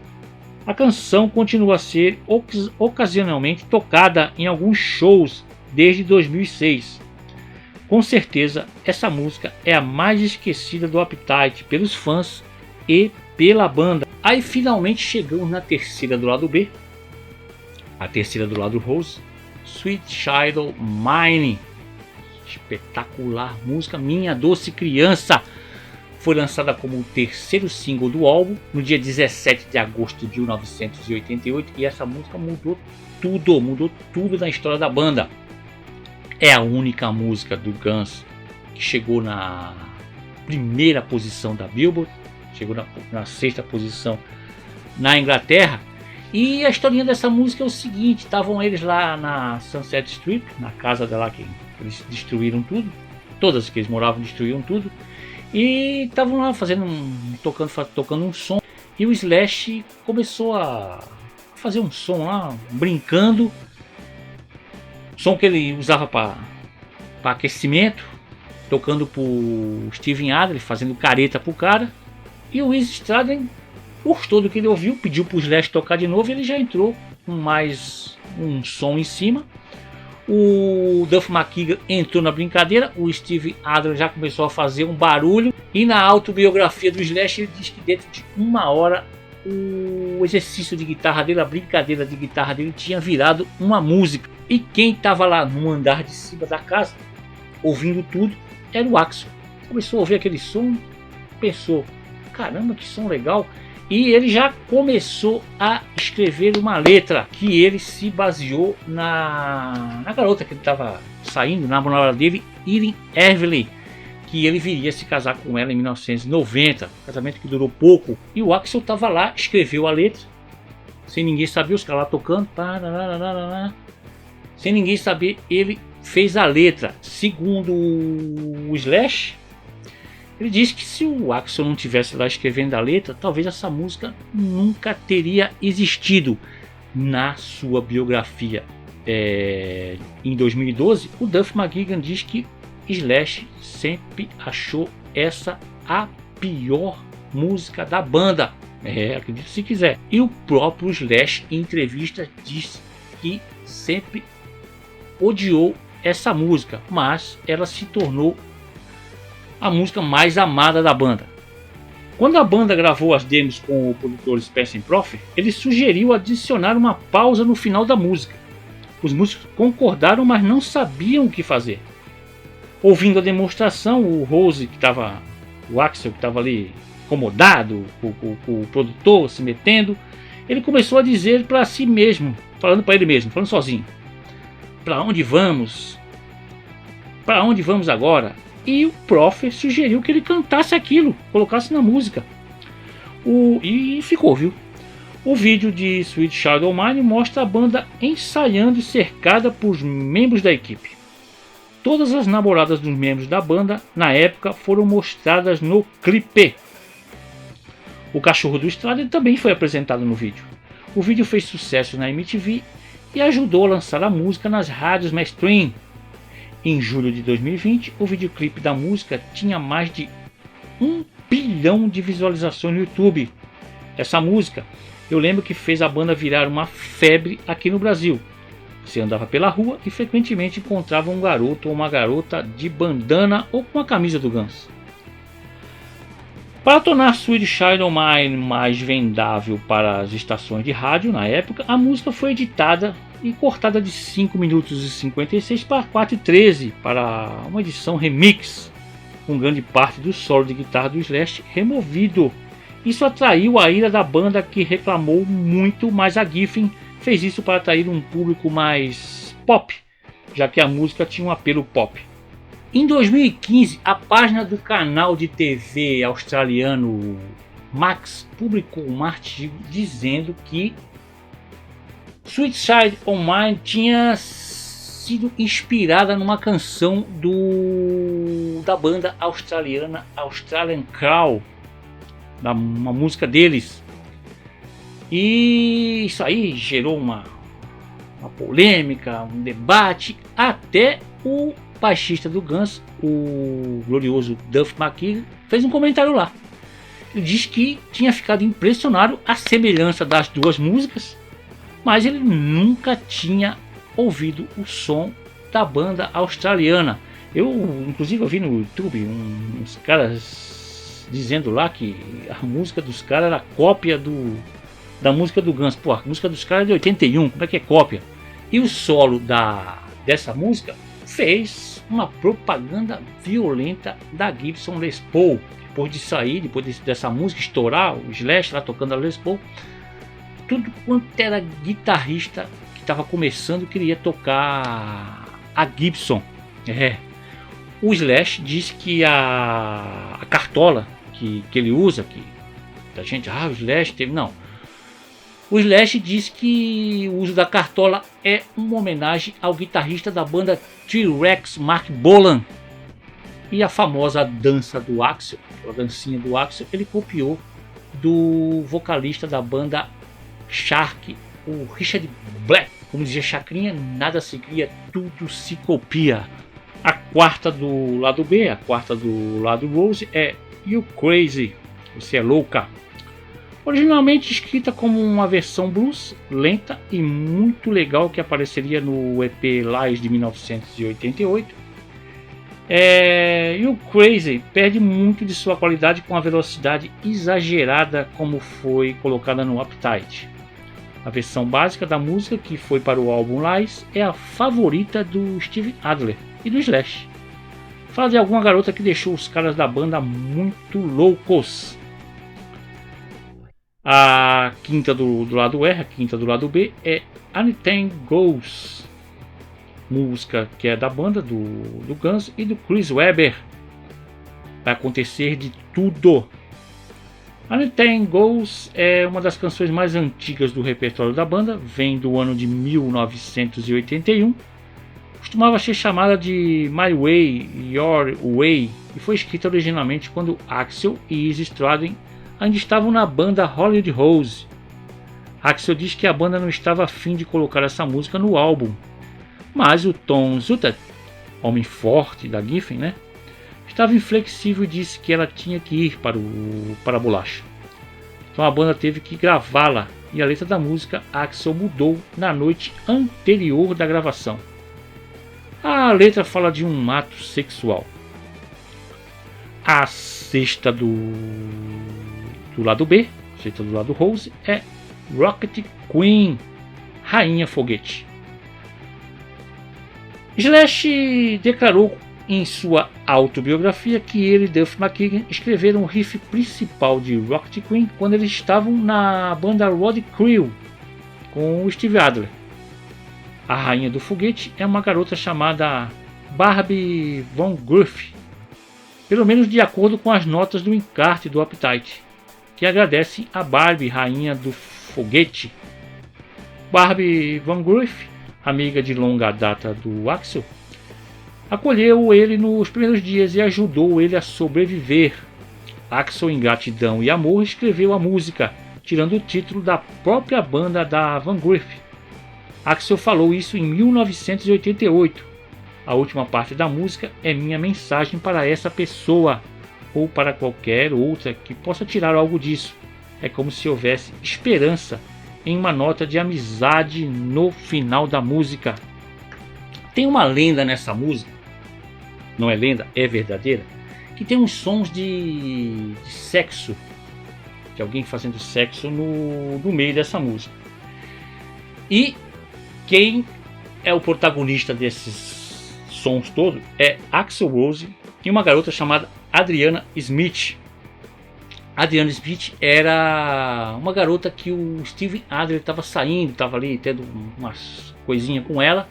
A canção continua a ser ocasionalmente tocada em alguns shows desde 2006. Com certeza, essa música é a mais esquecida do Appetite pelos fãs e pela banda. Aí finalmente chegamos na terceira do lado B, a terceira do lado Rose, Sweet Child Mine. Espetacular música, Minha Doce Criança. Foi lançada como o terceiro single do álbum no dia 17 de agosto de 1988, e essa música mudou tudo na história da banda. É a única música do Guns que chegou na primeira posição da Billboard, chegou na sexta posição na Inglaterra. E a historinha dessa música é o seguinte: estavam eles lá na Sunset Strip, na casa dela, que eles destruíram tudo, todas que eles moravam destruíram tudo, e estavam lá tocando um som, e o Slash começou a fazer um som lá, brincando, som que ele usava para aquecimento, tocando pro Steven Adler, fazendo careta pro cara. E o Izzy Stradlin gostou do que ele ouviu, pediu pro Slash tocar de novo, e ele já entrou com mais um som em cima. O Duff McKagan entrou na brincadeira, o Steve Adler já começou a fazer um barulho, e na autobiografia do Slash ele diz que dentro de 1 hora o exercício de guitarra dele, a brincadeira de guitarra dele tinha virado uma música. E quem estava lá no andar de cima da casa, ouvindo tudo, era o Axl. Começou a ouvir aquele som, pensou: caramba, que som legal. E ele já começou a escrever uma letra que ele se baseou na garota que ele estava saindo, na namorada dele, Erin Everly, que ele viria se casar com ela em 1990, casamento que durou pouco. E o Axl estava lá, escreveu a letra, sem ninguém saber, os caras lá tocando, sem ninguém saber, ele fez a letra. Segundo o Slash, ele disse que se o Axl não tivesse lá escrevendo a letra, talvez essa música nunca teria existido. Na sua biografia em 2012, o Duff McKagan diz que Slash sempre achou essa a pior música da banda. Acredite se quiser. E o próprio Slash, em entrevista, disse que sempre odiou essa música, mas ela se tornou a música mais amada da banda. Quando a banda gravou as demos com o produtor Spencer Proffer, ele sugeriu adicionar uma pausa no final da música. Os músicos concordaram, mas não sabiam o que fazer. Ouvindo a demonstração, o Axl, que estava ali incomodado, o produtor se metendo, ele começou a dizer para si mesmo, falando para ele mesmo, falando sozinho: para onde vamos? Para onde vamos agora? E o Proffer sugeriu que ele cantasse aquilo, colocasse na música. E ficou, viu? O vídeo de Sweet Child O' Mine mostra a banda ensaiando cercada por membros da equipe. Todas as namoradas dos membros da banda na época foram mostradas no clipe. O cachorro do Strider também foi apresentado no vídeo. O vídeo fez sucesso na MTV e ajudou a lançar a música nas rádios mainstream. Em julho de 2020, o videoclipe da música tinha mais de 1 bilhão de visualizações no YouTube. Essa música, eu lembro que fez a banda virar uma febre aqui no Brasil. Você andava pela rua e frequentemente encontrava um garoto ou uma garota de bandana ou com a camisa do Guns. Para tornar Sweet Child O' Mine mais vendável para as estações de rádio na época, a música foi editada e cortada de 5 minutos e 56 para 4:13 para uma edição remix, com grande parte do solo de guitarra do Slash removido. Isso atraiu a ira da banda, que reclamou muito, mas a Giffen fez isso para atrair um público mais pop, já que a música tinha um apelo pop. Em 2015, a página do canal de TV australiano Max publicou um artigo dizendo que Sweet Child O' Mine tinha sido inspirada numa canção da banda australiana Australian Crow, uma música deles. E isso aí gerou uma polêmica, um debate, até o baixista do Guns, o glorioso Duff McKagan, fez um comentário lá. Ele diz que tinha ficado impressionado a semelhança das duas músicas, mas ele nunca tinha ouvido o som da banda australiana. Eu, inclusive, vi no YouTube uns caras dizendo lá que a música dos caras era cópia da música do Guns. Pô, a música dos caras é de 81, como é que é cópia? E o solo dessa música fez uma propaganda violenta da Gibson Les Paul. Depois de sair, dessa música estourar, o Slash lá tocando a Les Paul, tudo quanto era guitarrista que estava começando queria tocar a Gibson. O Slash disse que a cartola que ele usa, que a gente, o Slash teve, não. O Slash diz que o uso da cartola é uma homenagem ao guitarrista da banda T-Rex, Mark Bolan. E a famosa dança do Axl, a dancinha do Axl, ele copiou do vocalista da banda Shark, o Richard Black. Como dizia Chacrinha, nada se cria, tudo se copia. A quarta do lado B, a quarta do lado Rose é You Crazy, você é louca. Originalmente escrita como uma versão blues, lenta e muito legal, que apareceria no EP Lies de 1988. You Crazy perde muito de sua qualidade com a velocidade exagerada como foi colocada no Appetite. A versão básica da música, que foi para o álbum Lies, é a favorita do Steve Adler e do Slash. Fala de alguma garota que deixou os caras da banda muito loucos. A quinta do lado R, a quinta do lado B é Anything Goes, música que é da banda do Guns e do Chris Webber. Vai acontecer de tudo. Anything Goes é uma das canções mais antigas do repertório da banda, vem do ano de 1981. Costumava ser chamada de My Way, Your Way, e foi escrita originalmente quando Axl e Izzy Stradlin ainda estavam na banda Hollywood Rose. Axl diz que a banda não estava a fim de colocar essa música no álbum, mas o Tom Zutaut, homem forte da Giffen, né, estava inflexível e disse que ela tinha que ir para a bolacha. Então a banda teve que gravá-la e a letra da música Axl mudou na noite anterior da gravação. A letra fala de um ato sexual. A sexta do lado B, a sexta do lado Rose, é Rocket Queen, Rainha Foguete. Slash declarou em sua autobiografia que ele e Duff McKagan escreveram o riff principal de Rocket Queen quando eles estavam na banda Rod Creel com o Steve Adler. A Rainha do Foguete é uma garota chamada Barbie Van Gruff, pelo menos de acordo com as notas do encarte do Appetite, que agradecem a Barbie, Rainha do Foguete. Barbie Van Gruff, amiga de longa data do Axl, acolheu ele nos primeiros dias e ajudou ele a sobreviver. Axl, em gratidão e amor, escreveu a música, tirando o título da própria banda da Van Gruff. Axl falou isso em 1988. A última parte da música é minha mensagem para essa pessoa, ou para qualquer outra que possa tirar algo disso. É como se houvesse esperança em uma nota de amizade no final da música. Tem uma lenda nessa música, não é lenda, é verdadeira, que tem uns sons de sexo, de alguém fazendo sexo no meio dessa música. E quem é o protagonista desses sons todos é Axl Rose e uma garota chamada Adriana Smith. Adriana Smith era uma garota que o Steve Adler estava saindo, estava ali tendo umas coisinhas com ela.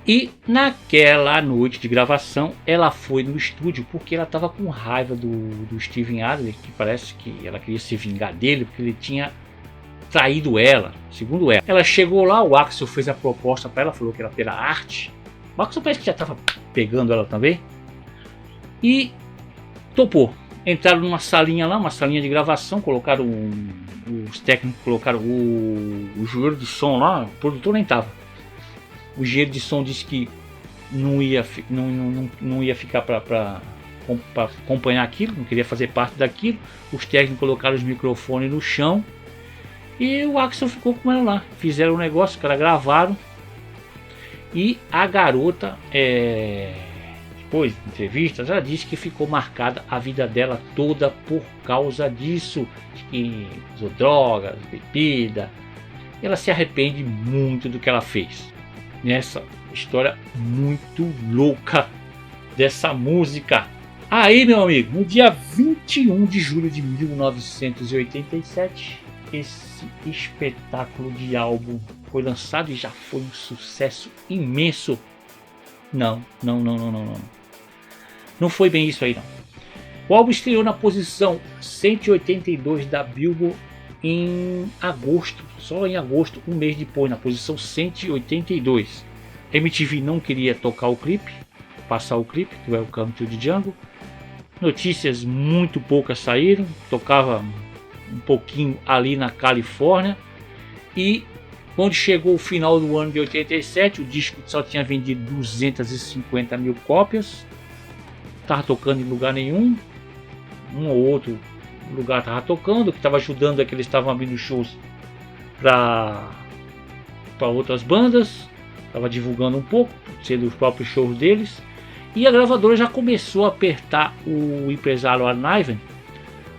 E naquela noite de gravação ela foi no estúdio porque ela estava com raiva do Steven Adler, que parece que ela queria se vingar dele porque ele tinha traído ela, segundo ela. Ela chegou lá, o Axl fez a proposta para ela, falou que era pela arte. O Axl parece que já estava pegando ela também e topou. Entraram numa salinha lá, uma salinha de gravação, colocaram os técnicos colocaram o engenheiro de som lá, o produtor nem estava. O engenheiro de som disse que não ia ficar para acompanhar aquilo, não queria fazer parte daquilo. Os técnicos colocaram os microfones no chão e o Axl ficou com ela lá. Fizeram o negócio, os caras gravaram e a garota, depois de entrevistas, ela disse que ficou marcada a vida dela toda por causa disso, que usou drogas, bebida. Ela se arrepende muito do que ela fez. Nessa história muito louca dessa música. Aí, meu amigo, no dia 21 de julho de 1987, esse espetáculo de álbum foi lançado e já foi um sucesso imenso. Não foi bem isso aí, não. O álbum estreou na posição 182 da Billboard em agosto, só em agosto, um mês depois, na posição 182. MTV não queria tocar o clipe, passar o clipe do Welcome to the Jungle. Notícias muito poucas saíram, tocava um pouquinho ali na Califórnia. E quando chegou o final do ano de 87, o disco só tinha vendido 250 mil cópias. Estava tocando em lugar nenhum, um ou outro lugar estava tocando, que estava ajudando é que eles estavam abrindo shows para outras bandas, estava divulgando um pouco, sendo os próprios shows deles, e a gravadora já começou a apertar o empresário Al Niven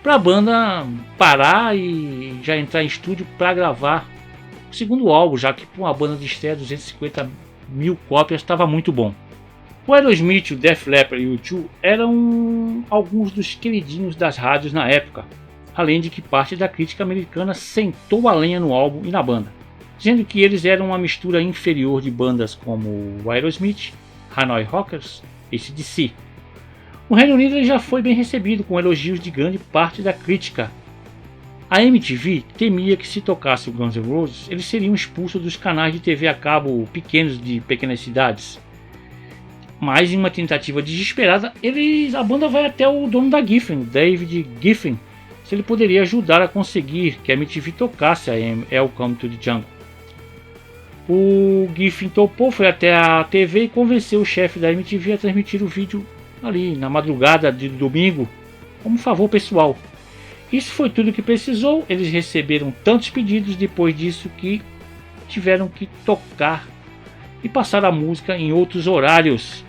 para a banda parar e já entrar em estúdio para gravar o segundo álbum, já que com a banda de estreia 250 mil cópias estava muito bom. O Aerosmith, o Def Leppard e o U2 eram alguns dos queridinhos das rádios na época, além de que parte da crítica americana sentou a lenha no álbum e na banda, dizendo que eles eram uma mistura inferior de bandas como o Aerosmith, Hanoi Rockers e AC/DC. O Reino Unido já foi bem recebido, com elogios de grande parte da crítica. A MTV temia que se tocasse o Guns N' Roses, eles seriam expulsos dos canais de TV a cabo pequenos de pequenas cidades. Mas em uma tentativa desesperada, a banda vai até o dono da Giffen, David Giffen, se ele poderia ajudar a conseguir que a MTV tocasse a Welcome to the Jungle. O Giffen topou, foi até a TV e convenceu o chefe da MTV a transmitir o vídeo ali na madrugada de domingo, como favor pessoal. Isso foi tudo que precisou. Eles receberam tantos pedidos depois disso que tiveram que tocar e passar a música em outros horários.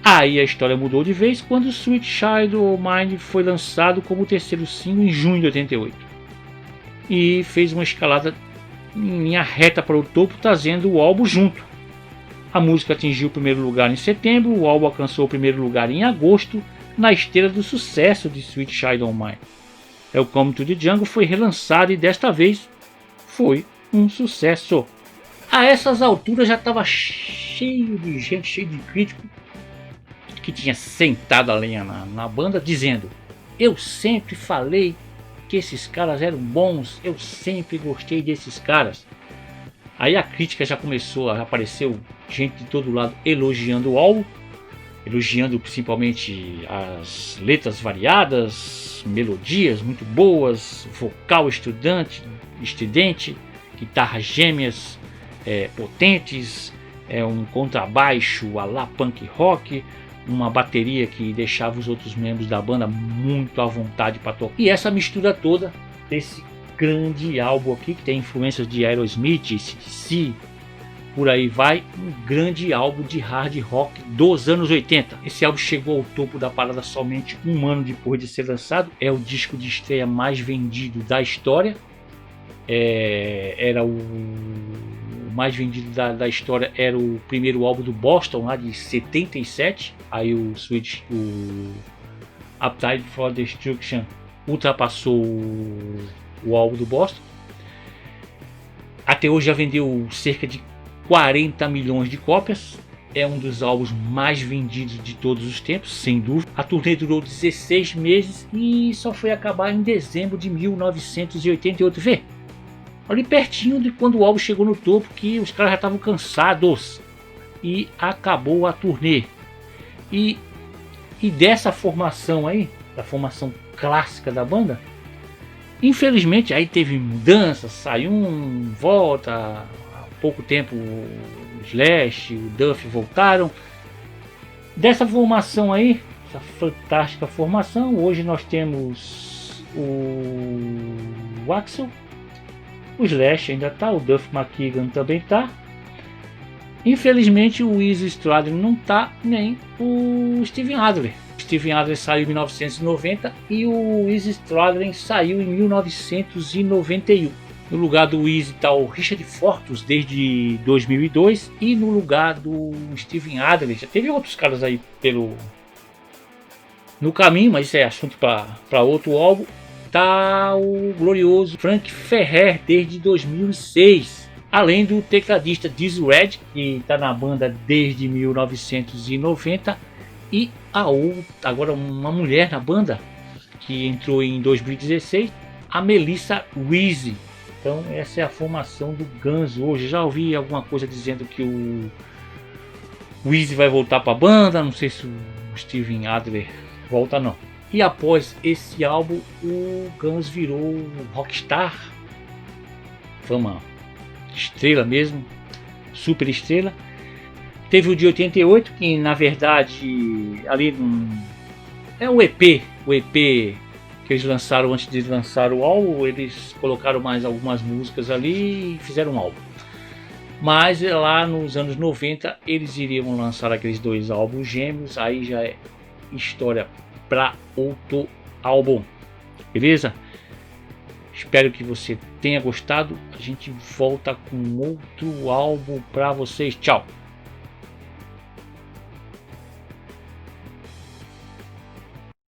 Aí a história mudou de vez quando Sweet Child O' Mine foi lançado como o terceiro single em junho de 88 e fez uma escalada em linha reta para o topo, trazendo o álbum junto. A música atingiu o primeiro lugar em setembro, o álbum alcançou o primeiro lugar em agosto, na esteira do sucesso de Sweet Child O' Mine. Welcome to the Jungle foi relançado e desta vez foi um sucesso. A essas alturas já estava cheio de gente, cheio de crítico que tinha sentado a lenha na banda, dizendo: eu sempre falei que esses caras eram bons, eu sempre gostei desses caras. Aí a crítica já começou, apareceu gente de todo lado elogiando o álbum, elogiando principalmente as letras variadas, melodias muito boas, vocal estridente, guitarras gêmeas potentes, um contrabaixo à la punk rock, uma bateria que deixava os outros membros da banda muito à vontade para tocar. E essa mistura toda desse grande álbum aqui, que tem influências de Aerosmith, AC/DC, por aí vai, um grande álbum de hard rock dos anos 80. Esse álbum chegou ao topo da parada somente um ano depois de ser lançado. É o disco de estreia mais vendido da história. Era o mais vendido da história, era o primeiro álbum do Boston, lá de 77. Aí o Appetite for Destruction ultrapassou o álbum do Boston. Até hoje já vendeu cerca de 40 milhões de cópias. É um dos álbuns mais vendidos de todos os tempos, sem dúvida. A turnê durou 16 meses e só foi acabar em dezembro de 1988. Vê, ali pertinho de quando o álbum chegou no topo, que os caras já estavam cansados, e acabou a turnê. E dessa formação aí, da formação clássica da banda, infelizmente aí teve mudanças, saiu volta, há pouco tempo o Slash, o Duff voltaram. Dessa formação aí, essa fantástica formação, hoje nós temos o Axl, o Slash ainda tá, o Duff McKagan também tá. Infelizmente o Izzy Stradlin não tá, nem o Steven Adler. O Steven Adler saiu em 1990 e o Izzy Stradlin saiu em 1991. No lugar do Izzy tá o Richard Fortus desde 2002 e no lugar do Steven Adler, já teve outros caras aí no caminho, mas isso é assunto para outro álbum. Tá o glorioso Frank Ferrer desde 2006, além do tecladista Dizzy Red, que está na banda desde 1990, e agora uma mulher na banda que entrou em 2016, a Melissa Wheezy. Então essa é a formação do Guns hoje. Já ouvi alguma coisa dizendo que o Wheezy vai voltar para a banda, não sei se o Steven Adler volta não. E após esse álbum, o Guns virou rockstar, fama, estrela mesmo, super estrela. Teve o de 88, que na verdade ali é o EP que eles lançaram antes de lançar o álbum. Eles colocaram mais algumas músicas ali e fizeram um álbum. Mas lá nos anos 90 eles iriam lançar aqueles dois álbuns gêmeos, aí já é história para outro álbum, beleza? Espero que você tenha gostado. A gente volta com outro álbum para vocês. Tchau.